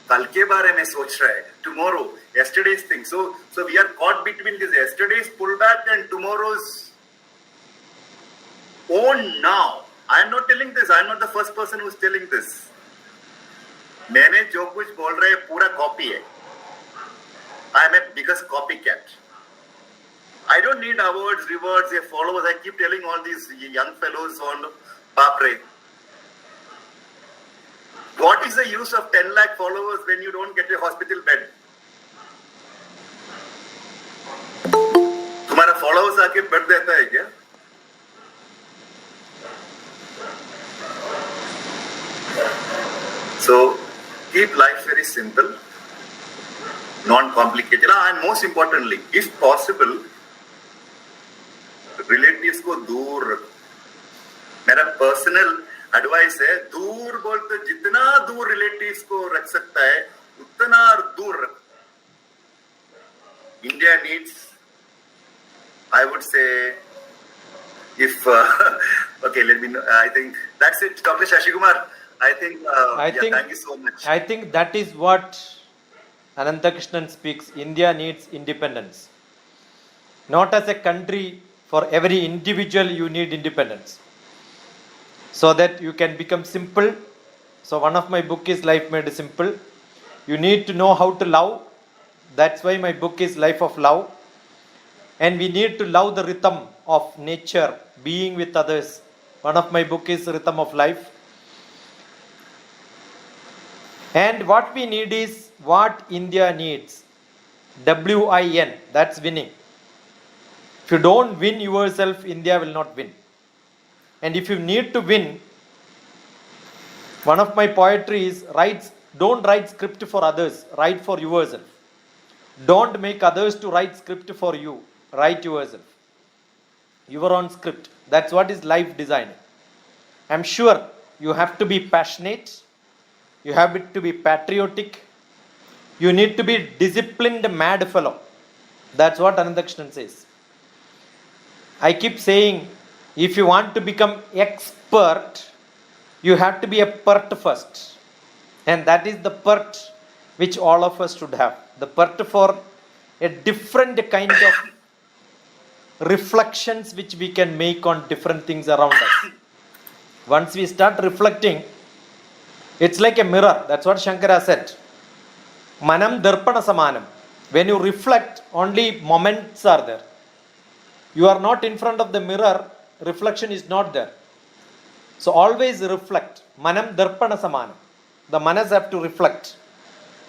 कल के बारे में सोच रहा है. Tomorrow, yesterday's thing. So we are caught between this yesterday's pullback and tomorrow's own now. I am not telling this. I am not the first person who is telling this. मैंने जो कुछ बोल रहा है पूरा कॉपी है. I am a biggest copycat. I don't need awards, rewards, followers. I keep telling all these young fellows on Bapre. What is the use of 10 lakh followers when you don't get a hospital bed? तुम्हारा followers आके bed देता है क्या? So keep life very simple, non-complicated, and most importantly, if possible, relatives को दूर रखो. मेरा personal advice है, दूर बोलते जितना दूर रिलेटिव्स को रख सकता है उतना दूर रखो. India needs, I would say, if okay, let me know. I think that's it, Dr. Shashi Kumar. I think thank you so much. I think that is what Ananthakrishnan speaks. India needs independence. Not as a country. For every individual, you need independence so that you can become simple. So one of my book is Life Made Simple. You need to know how to love. That's why my book is Life of Love. And we need to love the rhythm of nature, being with others. One of my book is Rhythm of Life. And what we need is what India needs. WIN, that's winning. If you don't win yourself, India will not win. And if you need to win, one of my poetry is don't write script for others, write for yourself. Don't make others to write script for you, write yourself. Your own script. That's what is life designing. I'm sure you have to be passionate, you have to be patriotic, you need to be disciplined mad fellow. That's what Anandakrishnan says. I keep saying, if you want to become expert, you have to be a pert first. And that is the pert which all of us should have. The pert for a different kind of reflections which we can make on different things around us. Once we start reflecting, it's like a mirror. That's what Shankara said. Manam darpana samanam. When you reflect, only moments are there. You are not in front of the mirror, reflection is not there. So always reflect. Manam darpana samanam. The manas have to reflect.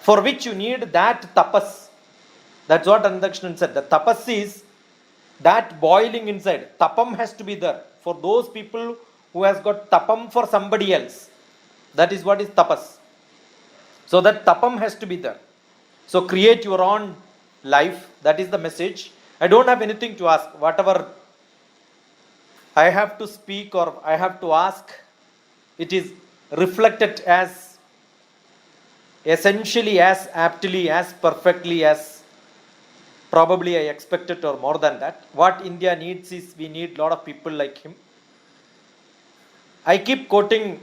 For which you need that tapas. That's what Anandakrishnan said. The tapas is that boiling inside. Tapam has to be there. For those people who has got tapam for somebody else. That is what is tapas. So that tapam has to be there. So create your own life. That is the message. I don't have anything to ask. Whatever I have to speak or I have to ask, it is reflected as essentially, as aptly, as perfectly as probably I expected or more than that. What India needs is we need a lot of people like him. I keep quoting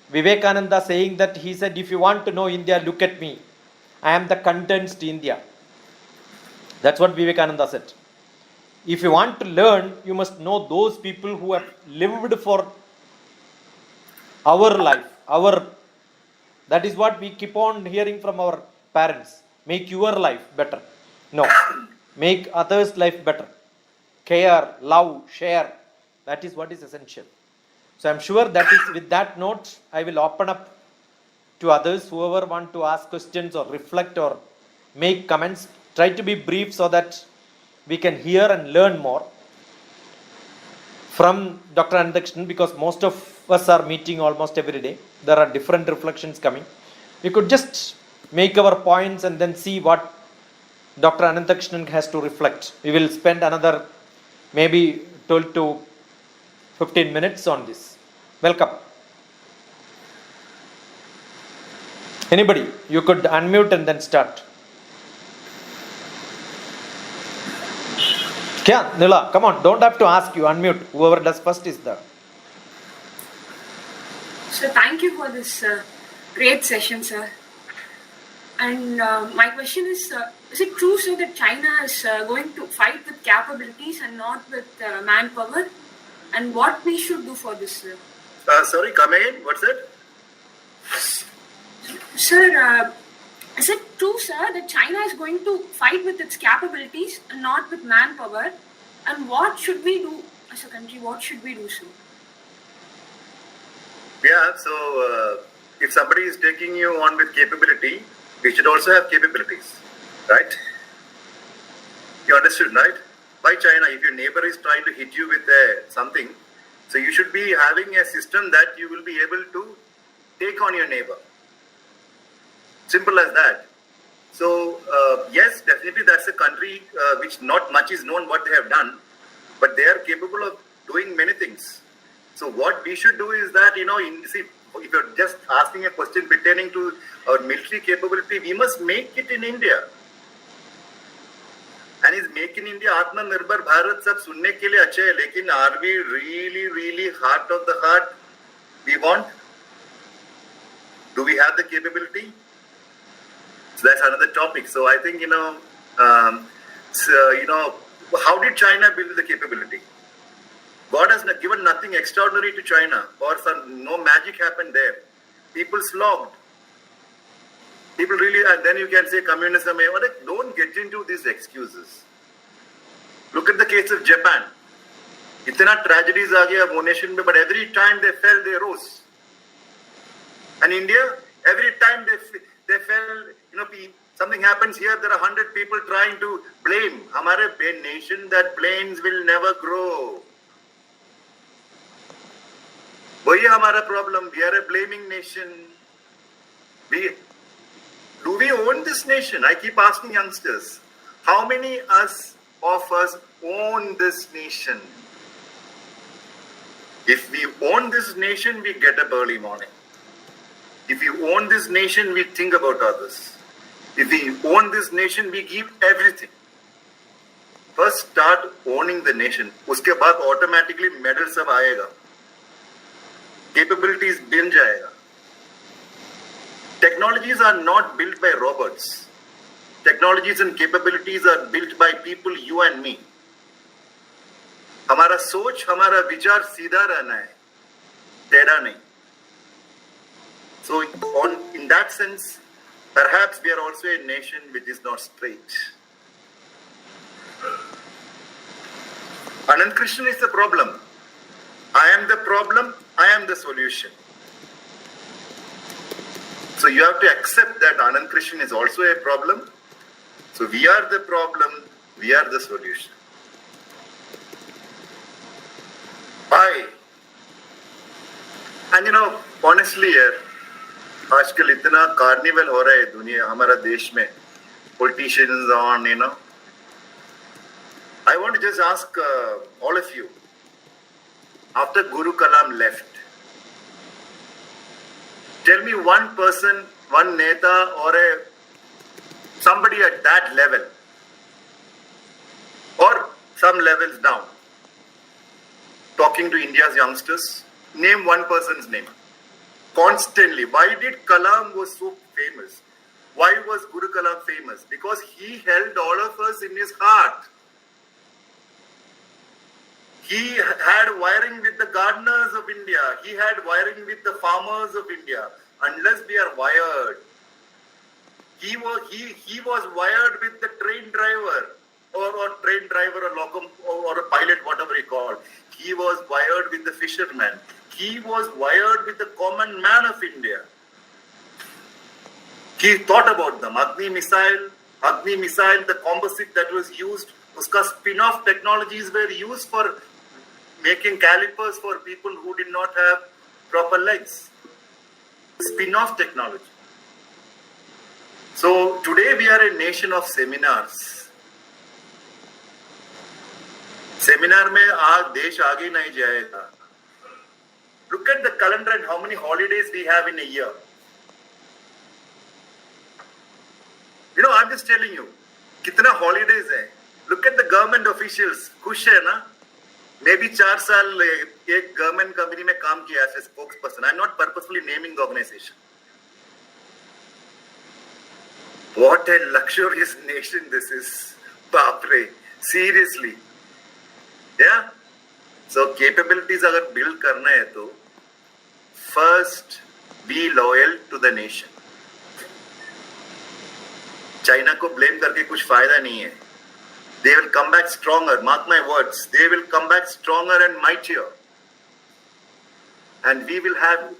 Vivekananda saying that he said, if you want to know India, look at me. I am the condensed India. That's what Vivekananda said. If you want to learn, you must know those people who have lived for our life. That is what we keep on hearing from our parents. Make your life better. No. Make others' life better. Care, love, share. That is what is essential. So I'm sure that is with that note, I will open up to others, whoever want to ask questions or reflect or make comments. Try to be brief so that we can hear and learn more from Dr. Anandakrishnan, because most of us are meeting almost every day. There are different reflections coming. We could just make our points and then see what Dr. Anandakrishnan has to reflect. We will spend another maybe 12 to 15 minutes on this. Welcome. Anybody, you could unmute and then start. Kya, Nila, come on, don't have to ask you, unmute. Whoever does first is there. So thank you for this great session, sir. And my question is it true, sir, that China is going to fight with capabilities and not with manpower? And what we should do for this, sir? Sorry, come again. What's that? Sir, is it true, sir, that China is going to fight with its capabilities and not with manpower? And what should we do as a country? What should we do, sir? Yeah, so if somebody is taking you on with capability, we should also have capabilities, right? You understood, right? By China, if your neighbor is trying to hit you with something, so you should be having a system that you will be able to take on your neighbor. Simple as that. So yes, definitely that's a country which not much is known what they have done, but they are capable of doing many things. So what we should do is that, if you're just asking a question pertaining to our military capability, we must make it in India. And is Make in India, Atmanirbhar Bharat sab sunne ke liye acha hai, lekin are we really heart of the heart we want? Do we have the capability? So that's another topic. So I think, how did China build the capability? God has given nothing extraordinary to China, or no magic happened there. People slogged. People really, and then you can say communism. Don't get into these excuses. Look at the case of Japan. Itna tragedies aa gaya wo nation mein, but every time they fell, they rose. And India, Every time they fell, something happens here, there are 100 people trying to blame. Hamare nation that blames will never grow. वही हमारा problem. We are a blaming nation. Do we own this nation? I keep asking youngsters, how many of us own this nation? If we own this nation, we get up early morning. If we own this nation, we think about others. If we own this nation, we give everything. First start owning the nation. उसके बाद automatically medal सब आएगा. Capabilities बन जाएगा. Technologies are not built by robots. Technologies and capabilities are built by people, you and me. हमारा सोच, हमारा विचार सीधा रहना है, टेढ़ा नहीं. So in that sense, perhaps we are also a nation which is not straight. Anand Krishnan is the problem. I am the problem, I am the solution. So you have to accept that Anand Krishnan is also a problem. So we are the problem, we are the solution. And honestly यार, आजकल इतना carnival हो रहा है दुनिया हमारा देश में, politicians on, I want to just ask all of you, after Guru Kalam left, tell me one person, one neta or somebody at that level or some levels down talking to India's youngsters. Name one person's name. Constantly. Why did Kalam was so famous? Why was Guru Kalam famous? Because he held all of us in his heart. He had wiring with the gardeners of India. He had wiring with the farmers of India. Unless we are wired, he was wired with the train driver or train driver or a pilot, whatever he called. He was wired with the fisherman. He was wired with the common man of India. He thought about them. Agni missile, the composite that was used, uska spin-off technologies were used for making calipers for people who did not have proper legs. Spin-off technology. So today we are a nation of seminars. Seminar में आज देश आगे नहीं जाएगा. Look at the calendar and how many holidays we have in a year. I'm just telling you, कितना holidays है. Look at the government officials. खुश है ना? मैं भी 4 साल एक government company में काम किया as a spokesperson. I'm not purposefully naming the organization. What a luxurious nation this is. Baapre. Seriously. Yeah? So capabilities अगर build करना है तो first be loyal to the nation. China को blame करके कुछ फायदा नहीं है. They will come back stronger. Mark my words. They will come back stronger and mightier. And we will have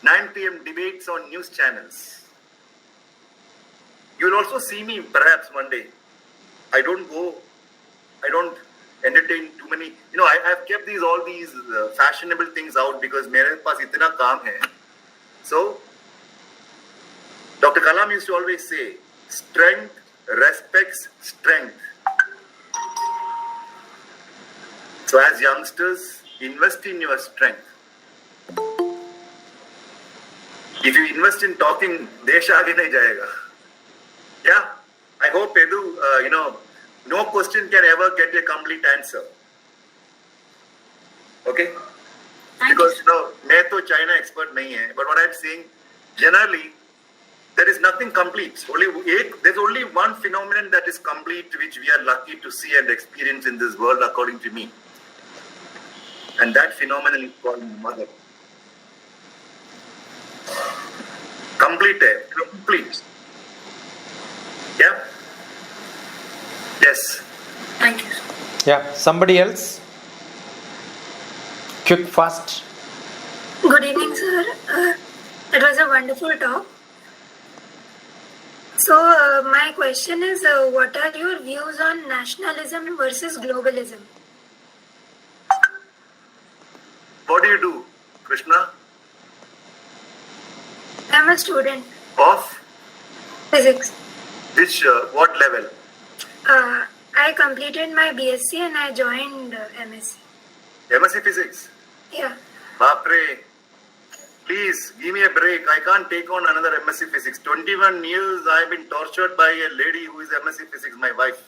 9 p.m. debates on news channels. You will also see me perhaps one day. I don't entertain too many. I have kept all these fashionable things out because मेरे पास इतना काम है. So, Dr. Kalam used to always say, strength respects strength. So as youngsters, invest in your strength. If you invest in talking, देश आगे नहीं जाएगा. Yeah, I hope Edu, no question can ever get a complete answer. Okay? Because मैं तो China expert नहीं है, but what I'm saying, generally, there is nothing complete. There's only one phenomenon that is complete, which we are lucky to see and experience in this world, according to me. And that phenomenon is called mother. Complete. Yeah? Yes. Thank you. Yeah, somebody else? Quick, fast. Good evening, sir. It was a wonderful talk. So, my question is, what are your views on nationalism versus globalism? What do you do, Krishna? I'm a student, Of physics. which, what level? I completed my BSc and I joined MSc. MSc Physics. Yeah. Bapre, please give me a break. I can't take on another MSc Physics. 21 years I've been tortured by a lady who is MSc Physics, my wife.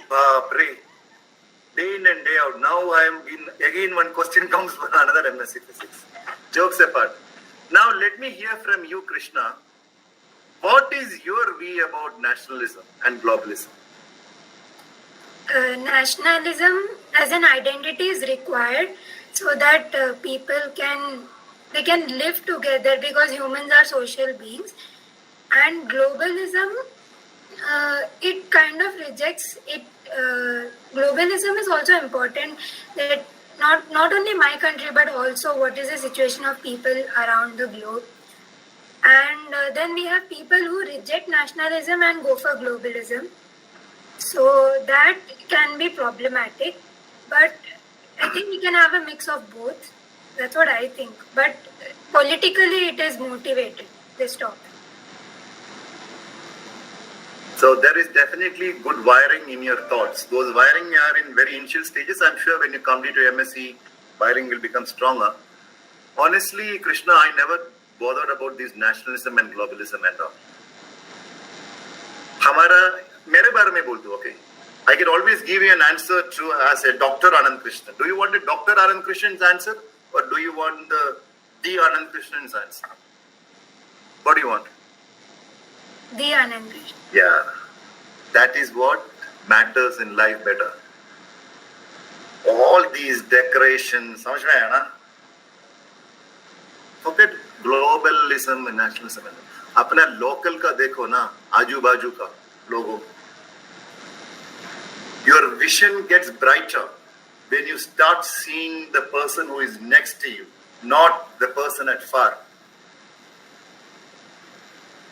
Bapre. Day in and day out. Now I am in, again one question comes for another MSc Physics. Jokes apart. Now let me hear from you, Krishna. What is your view about nationalism and globalism? Nationalism as an identity is required so that people can live together, because humans are social beings. And globalism, it kind of rejects it. Globalism is also important, that not only my country but also what is the situation of people around the globe. And then we have people who reject nationalism and go for globalism. So that can be problematic, but I think we can have a mix of both. That's what I think. But politically, it is motivated, this topic. So there is definitely good wiring in your thoughts. Those wiring are in very initial stages. I'm sure when you complete your MSc, wiring will become stronger. Honestly, Krishna, I never bothered about this nationalism and globalism and all. हमारा मेरे बारे में बोल दो, okay? I can always give you an answer to as a Dr. Anand Krishnan. Do you want a Dr. Anand Krishna's answer, or do you want the Anand Krishna's answer? What do you want? The Anand Krishna. Yeah, that is what matters in life better. All these decorations, समझ में आया ना? Forget globalism and nationalism. अपना local का देखो ना, आजू बाजू का लोगों. Your vision gets brighter when you start seeing the person who is next to you, not the person at far.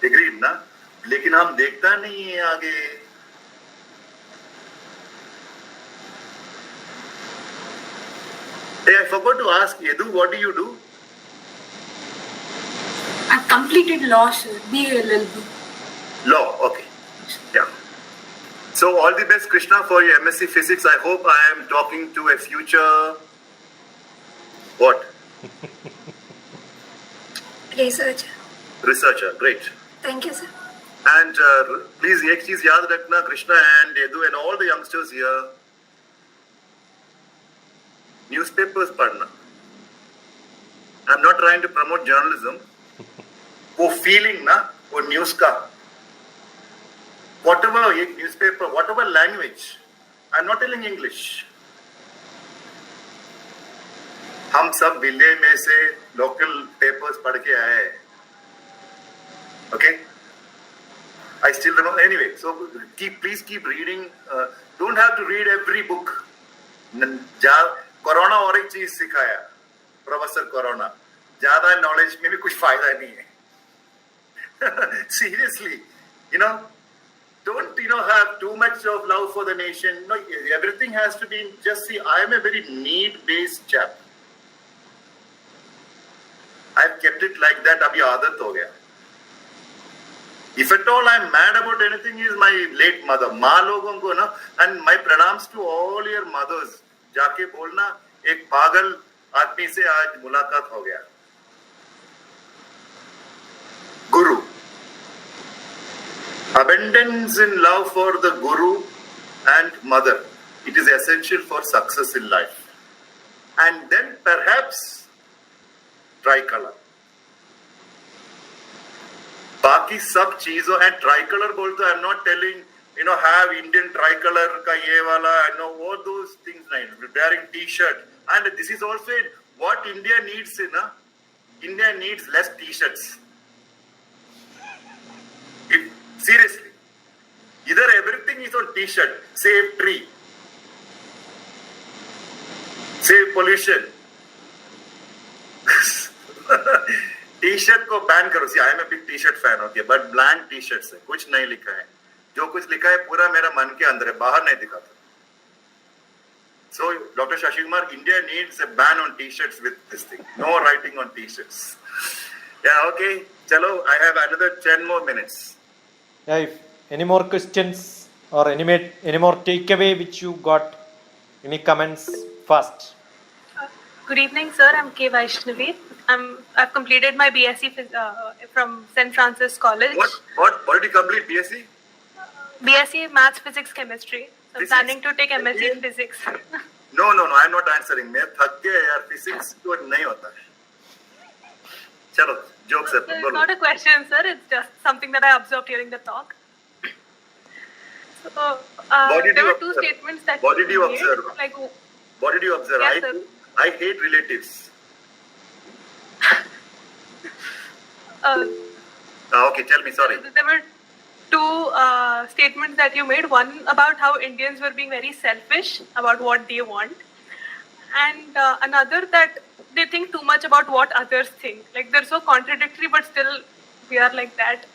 Agreed ना? लेकिन हम देखता नहीं है आगे. Hey, I forgot to ask Yadu, what do you do? I've completed law, sir. BLLB. Law, okay. Yeah. So all the best, Krishna, for your MSc Physics. I hope I am talking to a future... What? Researcher. Researcher. Great. Thank you, sir. And please, एक चीज याद रखना, Krishna and Yadu and all the youngsters here. Newspapers पढ़ना. I'm not trying to promote journalism. वो feeling ना, वो news का. Whatever एक newspaper, whatever language. I'm not telling English. हम सब विलेज में से local papers पढ़ के आए. Okay. I still remember. Anyway, so please keep reading. Don't have to read every book. Corona और एक चीज सिखाया, प्रोफेसर कोरोना. ज्यादा नॉलेज में भी कुछ फायदा नहीं है. Seriously, don't have too much of love for the nation. No, everything has to be just see. I am a very need-based chap. I've kept it like that. अभी आदत हो गया. If at all I'm mad about anything, is my late mother. माँ लोगों को ना, and my pranams to all your mothers. जाके बोलना, एक पागल आदमी से आज मुलाकात हो गया. Guru. Abundance in love for the Guru and mother. It is essential for success in life. And then perhaps tricolor. बाकी सब चीजों and tricolor बोलते I'm not telling have Indian tricolor का ये वाला all those things wearing t-shirt, and this is also what India needs. India needs less t-shirts. Seriously, either everything is on t-shirt. Save tree, save pollution. T shirt को ban करो. See I am a big T shirt fan, okay, but blank T shirt है, कुछ नहीं लिखा है. जो कुछ लिखा है पूरा मेरा मन के अंदर है, बाहर नहीं दिखाता. So, Dr. Shashi Kumar, India needs a ban on t-shirts with this thing. No writing on t-shirts. Yeah, okay. Chalo, I have another 10 more minutes. Yeah, if any more questions or any more takeaway which you got, any comments first? Good evening, sir. I'm K. Vaishnavi. I've completed my BSc from St. Francis College. What did you complete, BSc? BSc Maths, Physics, Chemistry. So I'm Physics? planning to take MSc in Physics. No, I'm not answering. मैं थक गया यार, physics तो नहीं होता. चलो, jokes है. It's not a question, sir. It's just something that I observed during the talk. So, What did there you were two observe? statements that What did you made, observe? Like, What did you observe? Yes, sir. I hate relatives. Okay, tell me. Sorry. there were two statements that you made. One about how Indians were being very selfish about what they want, and another that they think too much about what others think. Like they're so contradictory, but still we are like that.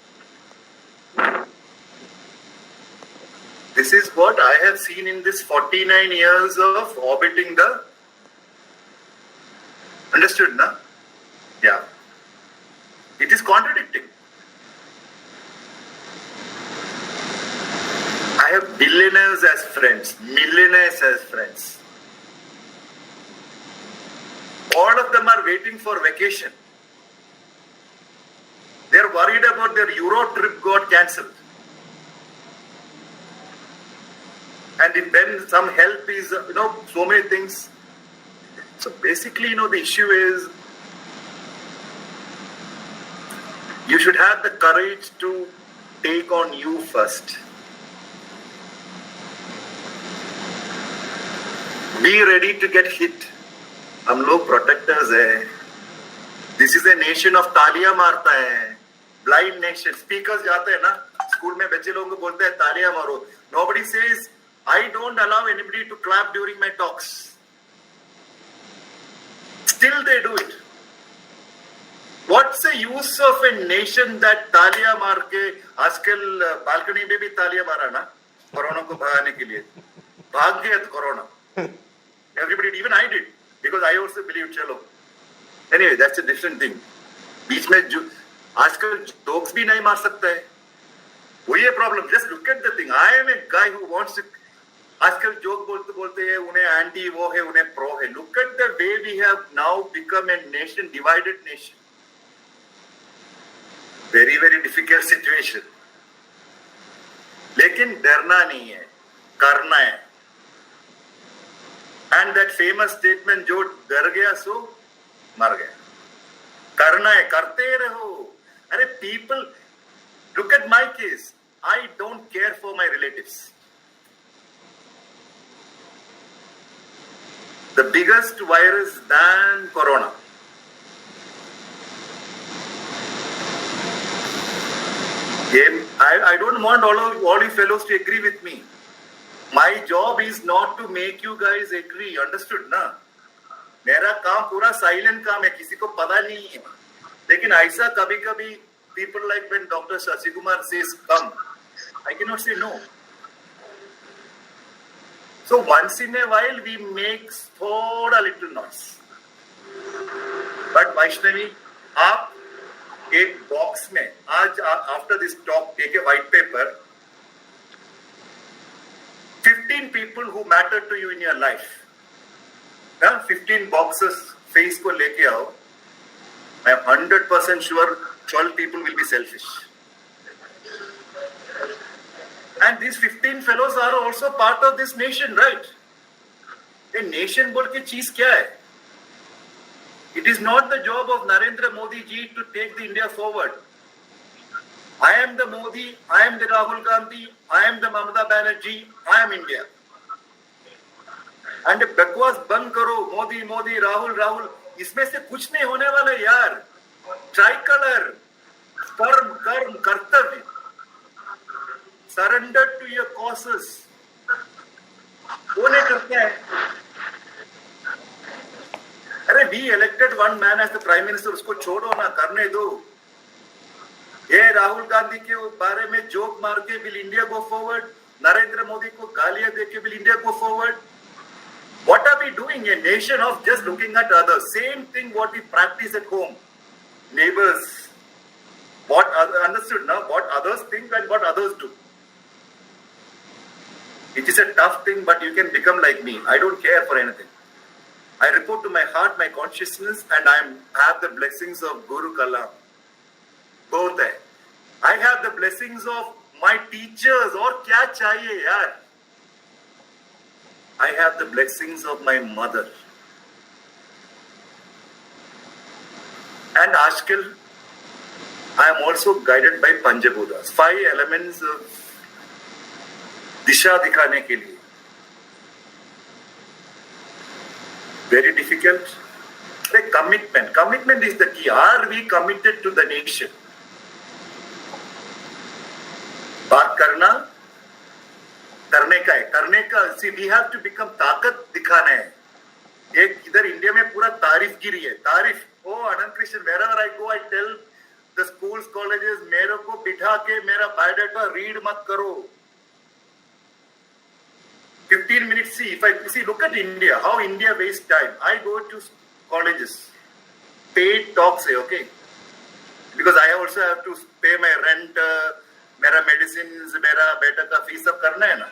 This is what I have seen in this 49 years of orbiting the. Understood, na? Yeah. It is contradicting. I have billionaires as friends, millionaires as friends. All of them are waiting for vacation. They are worried about their Euro trip got cancelled. And when some help is, so many things. So basically, the issue is you should have the courage to take on you first. Be ready to get hit. हम लोग protectors हैं. This is a nation of तालियां मारता है. Blind nation. Speakers जाते हैं ना, school में बच्चे लोगों को बोलते हैं तालियां मारो. Nobody says, I don't allow anybody to clap during my talks. Still they do it. What's the use of a nation that तालियां मार के आजकल बालकनी में भी तालियां मारा ना कोरोना को भगाने के लिए भाग गया corona. Everybody, even I did, because I also believe चलो. Anyway, that's a different thing. बीच में जो आजकल जोक्स भी नहीं मार सकता है. वही है problem. Just look at the thing. I am a guy who wants to. आजकल जोक बोलते बोलते हैं उन्हें एंटी वो है उन्हें प्रो है. Look at the way we have now become a nation, divided nation. Very, very difficult situation. लेकिन डरना नहीं है, करना है. And that famous statement, जो डर गया सो मर गया. करना है, करते रहो. अरे people, look at my case. I don't care for my relatives. The biggest virus than corona. I don't want all you fellows to agree with me. My job is not to make you guys agree. Understood ना? मेरा काम पूरा silent काम है, किसी को पता नहीं है. लेकिन ऐसा कभी-कभी people like when Dr. Shashi Kumar says come, I cannot say no. So once in a while we make थोड़ा little noise. But Vaishnavi, आप एक बॉक्स में आज after this talk take a white paper. 15 people who matter to you in your life. 15 boxes face को लेके आओ. I am 100% sure 12 people will be selfish. And these 15 fellows are also part of this nation, right? A nation बोल के चीज क्या है? It is not the job of Narendra Modi ji to take the India forward. I am the Modi, I am the Rahul Gandhi, I am the Mamata Banerjee, I am India. And बकवास बंद करो, मोदी मोदी राहुल राहुल, इसमें से कुछ नहीं होने वाला यार. Tricolor, कर्म कर्म कर्तव्य. Surrender to your causes. वो नहीं करते हैं. अरे we elected one man as the prime minister, उसको छोड़ो ना, करने दो. ये राहुल गांधी के बारे में जोक मार के will India go forward? Narendra Modi को गालियां दे के will India go forward? What are we doing? A nation of just looking at others. Same thing what we practice at home. Neighbors. What understood now? What others think and what others do. It is a tough thing, but you can become like me. I don't care for anything. I report to my heart, my consciousness, and I have the blessings of Guru Kalam. Both hai. I have the blessings of my teachers. Aur kya chahiye yaar? I have the blessings of my mother. And Ashkal, I am also guided by Panchabuddhas. 5 elements of दिशा दिखाने के लिए. Very difficult. The commitment. Commitment is the key. Are we committed to the nation? बात करना, करने का है, करने का. See, we have to become ताकत दिखाना है. एक इधर इंडिया में पूरा तारीफ गिरी है. तारीफ. Oh, Anand Krishnan, wherever I go, I tell the schools, colleges, मेरे को बिठा के मेरा biodata read मत करो. 15 minutes. See, look at India. How India wastes time. I go to colleges. Paid talks, okay? Because I also have to pay my rent, मेरा medicines, मेरा बेटा का fees सब करना है ना.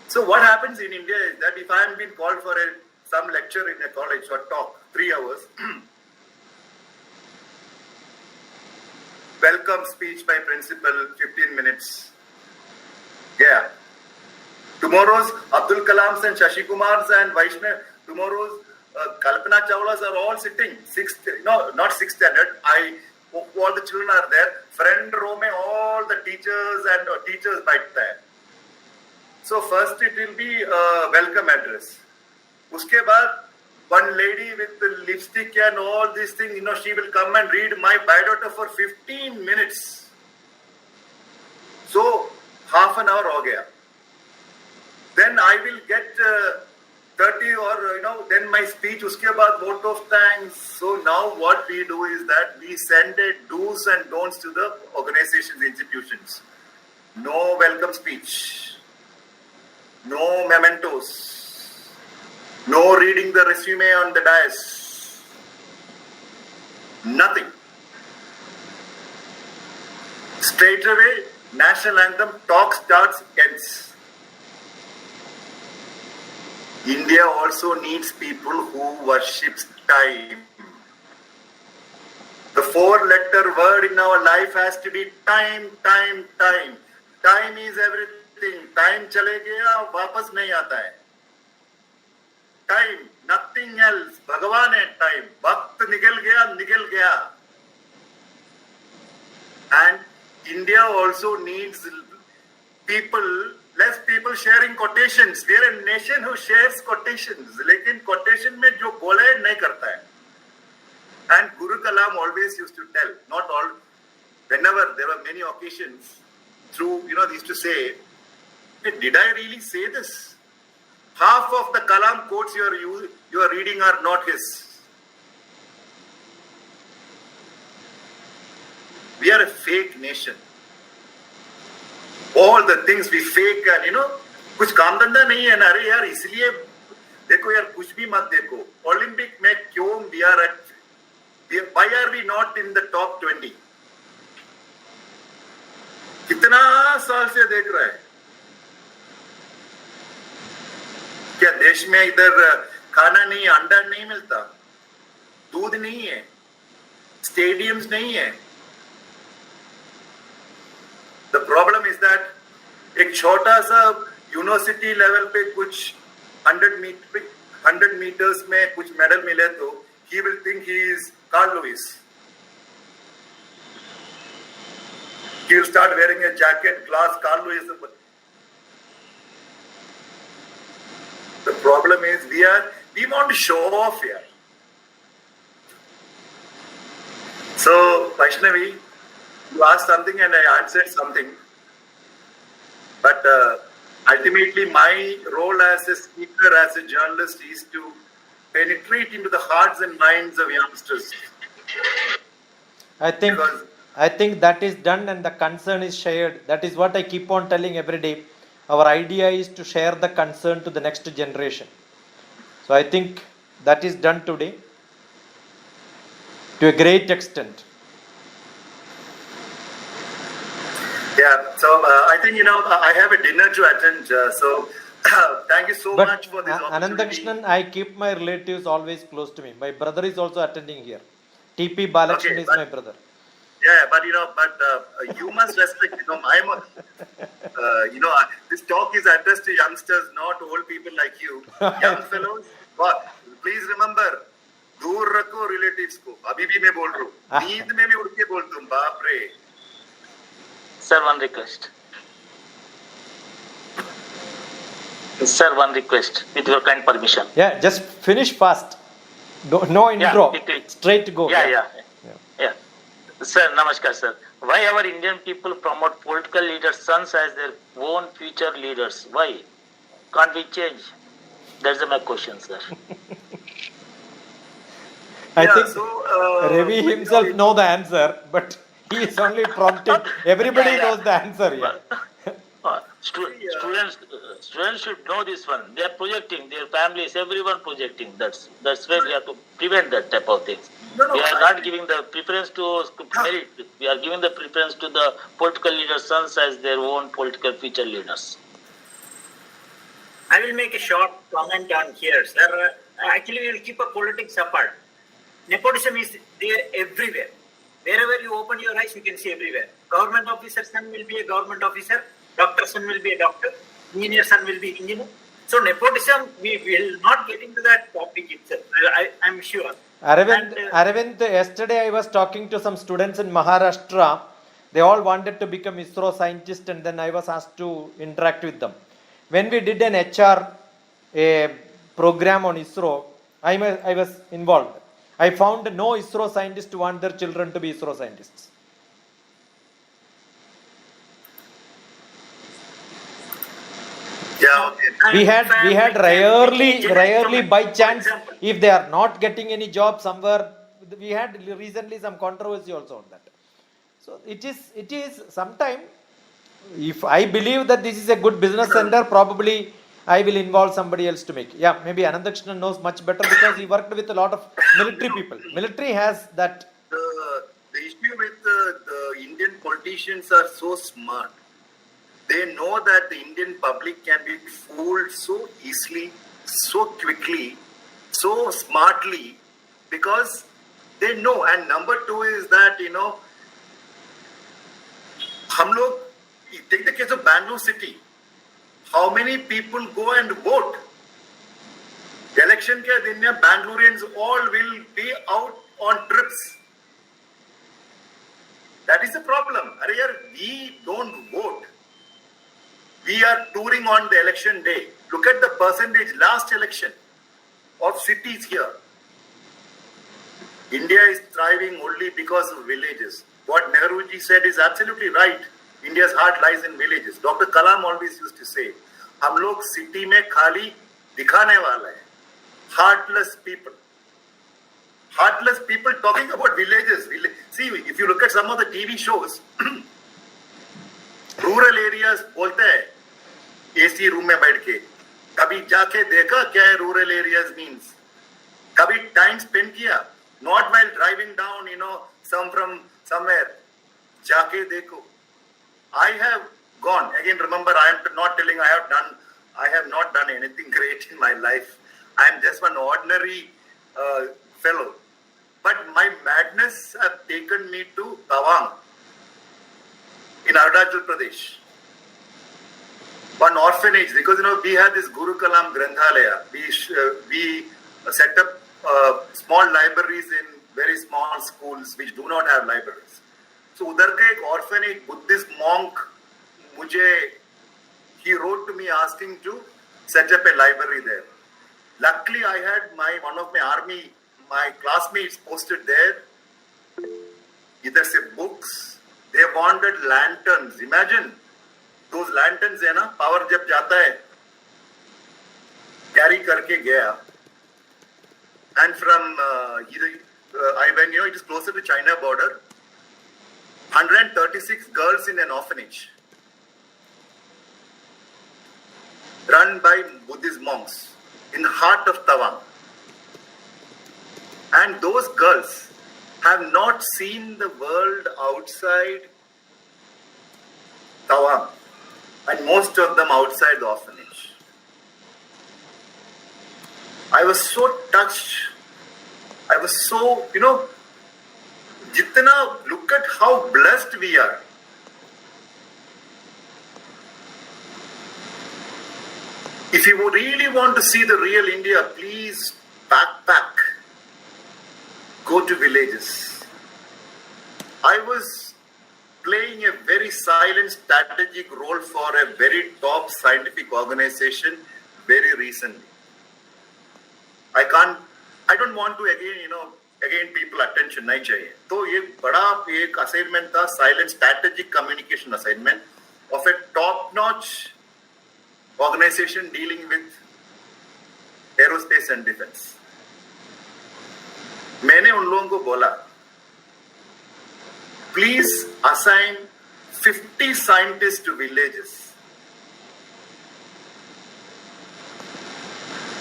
So what happens in India is that if I am being called for some lecture in a college or talk, 3 hours, welcome speech by principal, 15 minutes. Yeah. Tomorrow's Abdul Kalam's and Shashi Kumar's and Vaishnav, tomorrow's Kalpana Chawla's are all sitting. Not 6th standard. All the children are there. Front row mein all the teachers and teachers right there. So first it will be a welcome address. Uske baad, one lady with the lipstick and all these things, she will come and read my biodata for 15 minutes. So half an hour ho gaya. Then I will get 30 or, then my speech, uske baad vote of thanks. So now what we do is that we send a do's and don'ts to the organizations, institutions. No welcome speech. No mementos. No reading the resume on the dais. Nothing. Straight away, national anthem, talk starts, ends. India also needs people who worship time. The 4-letter word in our life has to be time, time, time. Time is everything. Time chale gaya, वापस नहीं आता है. Time, nothing else. भगवान है time. वक्त निकल गया. And India also needs less people sharing quotations. We are a nation who shares quotations. लेकिन quotation में जो बोला है नहीं करता है. And Guru Kalam always used to tell, not all, whenever there were many occasions, through, they used to say, did I really say this? Half of the Kalam quotes you are reading are not his. We are a fake nation. All the things we fake and कुछ काम धंधा नहीं है ना. अरे यार इसलिए देखो यार कुछ भी मत देखो. Olympic में क्यों why are we not in the top 20? कितना साल से देख रहा है. क्या देश में इधर खाना नहीं, अंडा नहीं मिलता, दूध नहीं है, स्टेडियम्स नहीं है. The problem is that एक छोटा सा यूनिवर्सिटी लेवल पे कुछ 100 meters में कुछ मेडल मिले तो he will think he is Carl Lewis. He will start wearing a jacket, class Carl Lewis. The problem is we want to show off here. So Vaishnavi, you asked something and I answered something. But ultimately my role as a speaker, as a journalist is to penetrate into the hearts and minds of youngsters. I think Because- I think that is done and the concern is shared. That is what I keep on telling every day. Our idea is to share the concern to the next generation. So I think that is done today to a great extent. Yeah, so I think, I have a dinner to attend. So thank you so But much for this opportunity. Anandakrishnan, I keep my relatives always close to me. My brother is also attending here. TP Balakshmi Okay, is but- my brother. Yeah, but you must respect, this talk is addressed to youngsters, not old people like you. Young fellows, but please remember, दूर रखो relatives को. अभी भी मैं बोल रहा हूँ. नींद में भी उठ के बोलता हूँ, बाप रे. Sir, one request. Sir, one request with your kind permission. Yeah, just finish fast. No intro. quickly. Straight go. Yeah. Sir, namaskar, sir. Why our Indian people promote political leaders' sons as their own future leaders? Why? Can't we change? That's my question, sir. I Yeah, think so, Ravi himself know the answer, but he is only prompting. Everybody Yeah. knows the answer. Yeah. Students should know this one. They are projecting their families, everyone projecting. That's where we have to prevent that type of things. No, We are I- not giving the preference to merit. We are giving the preference to the political leaders' sons as their own political future leaders. I will make a short comment on here, sir. Actually, we will keep a politics apart. Nepotism is there everywhere. Wherever you open your eyes, you can see everywhere. Government officer's son will be a government officer. Doctor's son will be a doctor. Engineer's son will be engineer. So nepotism, we will not get into that topic itself. I'm sure. Aravind, yesterday I was talking to some students in Maharashtra. They all wanted to become ISRO scientists, and then I was asked to interact with them. When we did an HR program on ISRO, I was involved. I found no ISRO scientist want their children to be ISRO scientists. Yeah, okay. We had rarely by For chance, example, if they are not getting any job somewhere, we had recently some controversy also on that. So it is sometime, if I believe that this is a good business center, probably I will involve somebody else to make. Yeah, maybe Anandakrishnan knows much better because he worked with a lot of military people. Military has that. The issue with the Indian politicians are so smart. They know that the Indian public can be fooled so easily, so quickly, so smartly, because they know. And number two is that, हम लोग, take the case of Bangalore city. How many people go and vote? Election के दिन में Bangaloreans all will be out on trips. That is the problem. अरे यार, we don't vote. We are touring on the election day. Look at the percentage last election of cities here. India is thriving only because of villages. What Nehruji said is absolutely right. India's heart lies in villages. Dr. Kalam always used to say, हम लोग city में खाली दिखाने वाला है. Heartless people. Heartless people talking about villages. See, if you look at some of the TV shows, rural areas बोलते हैं AC room में बैठ के, कभी जाके देखा क्या है रूरल एरियाज मीन्स? कभी टाइम स्पेंड किया? Not while driving down some from somewhere. जाके देखो. I have gone again. Remember, I am not telling I have not done anything great in my life. I am just one ordinary fellow. But my madness have taken me to Tawang in Arunachal Pradesh. One orphanage, because we had this Guru Kalam Granthalaya. We set up small libraries in very small schools which do not have libraries. So उधर का एक orphanage Buddhist monk, he wrote to me asking to set up a library there. Luckily, I had one of my classmates posted there. Either say books. They wanted lanterns. Imagine those lanterns है ना, power जब जाता है, carry करके गया. and from when it is closer to China border, 136 girls in an orphanage run by Buddhist monks in the heart of Tawang. And those girls have not seen the world outside Tawang, and most of them outside the orphanage. I was so touched. I was so, Jitna, look at how blessed we are. If you really want to see the real India, please backpack. Go to villages. I was playing a very silent strategic role for a very top scientific organization very recently. I don't want to again people attention nahi chahiye. तो ये बड़ा एक assignment था, silent strategic communication assignment of a top-notch organization dealing with aerospace and defense. मैंने उन लोगों को बोला, please assign 50 scientists to villages.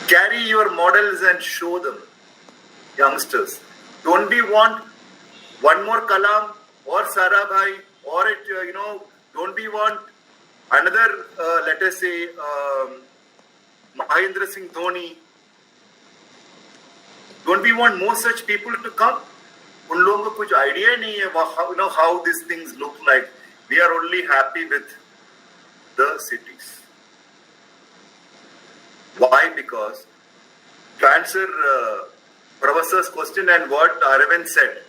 Carry your models and show them, youngsters. Don't we want one more Kalam or Sarabhai or don't we want another, let us say, Mahendra Singh Dhoni? Don't we want more such people to come? उन लोगों को कुछ idea नहीं है how these things look like. We are only happy with the cities. Why? Because to answer Professor's question and what Aravind said,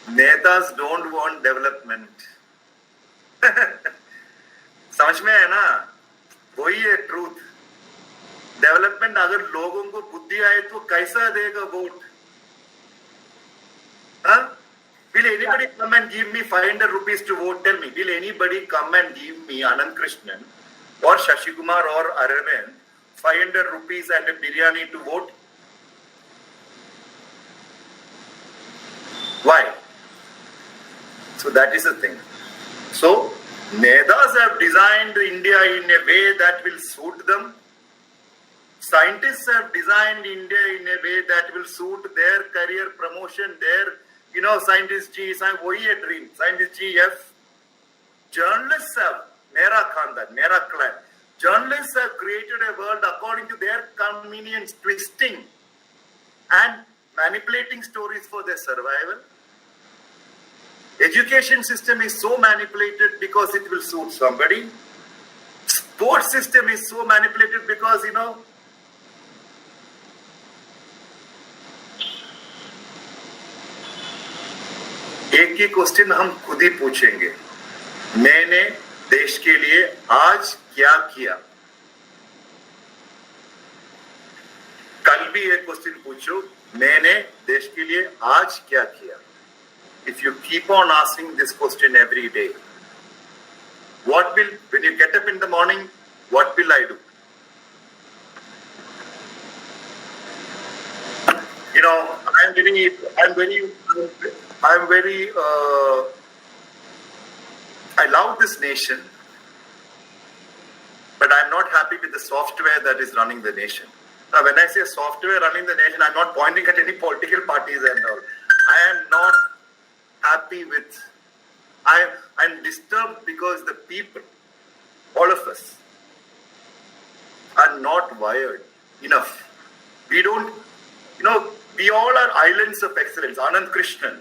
Netas don't want development. समझ में है ना? वही है truth. Development अगर लोगों को बुद्धि आए तो कैसा देगा vote? Huh? Will anybody come and give me 500 rupees to vote? Tell me, will anybody come and give me Anand Krishnan or Shashi Kumar or Aravind 500 rupees and a biryani to vote? Why? So that is the thing. So Nedas have designed India in a way that will suit them. Scientists have designed India in a way that will suit their career promotion, their scientist G, वही है dream, scientist GF. Journalists have, Mera Khandan, Mera clan. Journalists have created a world according to their convenience, twisting and manipulating stories for their survival. Education system is so manipulated because it will suit somebody. Sports system is so manipulated because, एक ही question हम खुद ही पूछेंगे, मैंने देश के लिए आज क्या किया? कल भी एक क्वेश्चन पूछो, मैंने देश के लिए आज क्या किया? If you keep on asking this question every day, when you get up in the morning, what will I do? I love this nation, but I'm not happy with the software that is running the nation. Now, when I say software running the nation, I'm not pointing at any political parties and all. I am not happy with. I'm disturbed because the people, all of us, are not wired enough. We don't, we all are islands of excellence. Anand Krishnan.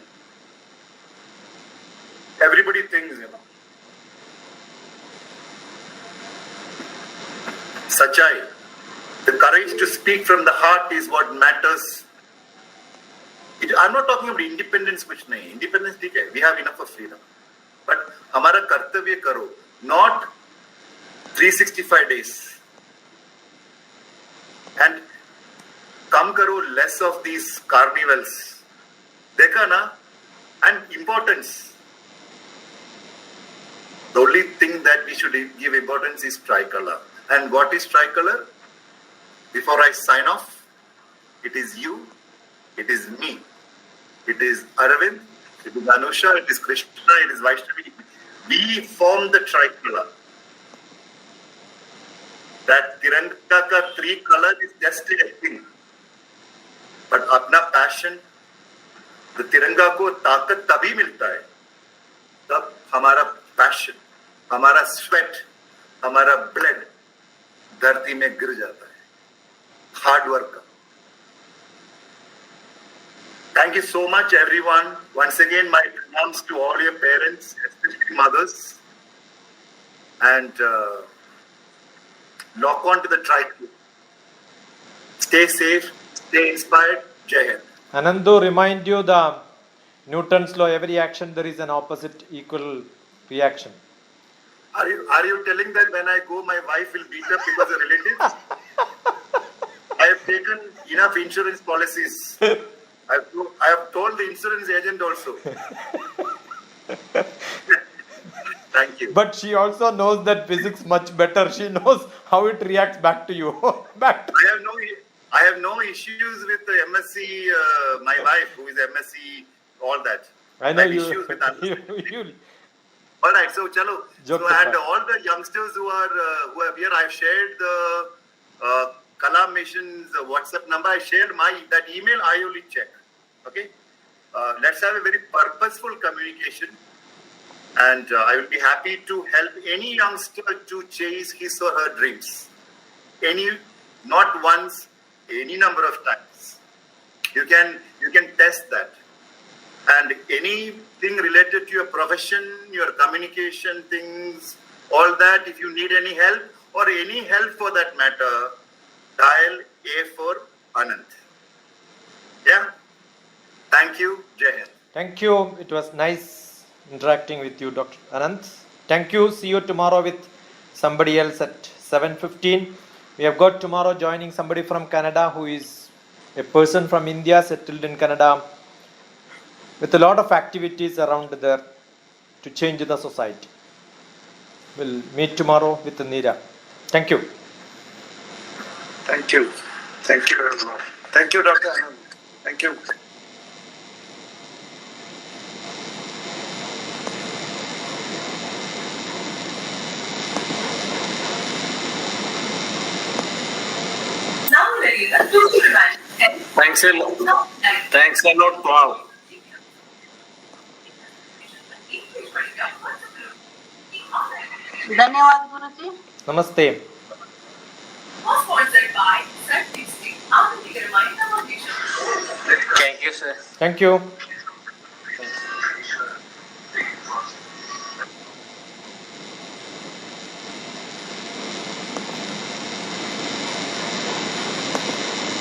Everybody thinks, Sachai. The courage to speak from the heart is what matters. I'm not talking about independence, which nahi. Independence, we have enough of freedom. But hamara kartavya karo, not 365 days. And come karo less of these carnivals. Dekha na? And importance. The only thing that we should give importance is tricolor. And what is tricolor? Before I sign off, it is you, it is me, it is Arvind, it is Anusha, it is Krishna, it is Vaishnavi. We form the tricolor. That Tiranga ka three color is just a thing. But अपना passion, the तिरंगा को ताकत तभी मिलता है तब हमारा passion, हमारा sweat, हमारा blood धरती में गिर जाता है. Hard work का. Thank you so much, everyone. Once again, my pronouns to all your parents, especially mothers, and lock on to the tricolor. Stay safe, stay inspired. Jai Hind. Anandu, remind you the Newton's law, every action there is an opposite equal reaction. Are you telling that when I go, my wife will beat up because of relatives? I have taken enough insurance policies. I have told the insurance agent also. Thank you. But she also knows that physics much better. She knows how it reacts back to you. I have no issues with the MSc. My wife, who is MSc, all that. I know have you. Issues with you all right, so chalo. Joke So and all the youngsters who are here, I've shared the Kala Mission's WhatsApp number. I shared that email. I only check. Okay, let's have a very purposeful communication, and I will be happy to help any youngster to chase his or her dreams. Not once, any number of times. You can test that. And anything related to your profession, your communication things, all that, if you need any help or any help for that matter, dial A for Anand. Yeah? Thank you. Jai Hind. Thank you. It was nice interacting with you, Dr. Anand. Thank you. See you tomorrow with somebody else at 7:15. We have got tomorrow joining somebody from Canada who is a person from India settled in Canada with a lot of activities around there to change the society. We'll meet tomorrow with Neera. Thank you. Thank you. Thank you, everyone. Thank you, Dr. Anand. Thank you. Thanks a lot. Thanks a lot, wow. धन्यवाद गुरुजी. Namaste. Thank you, sir. Thank you.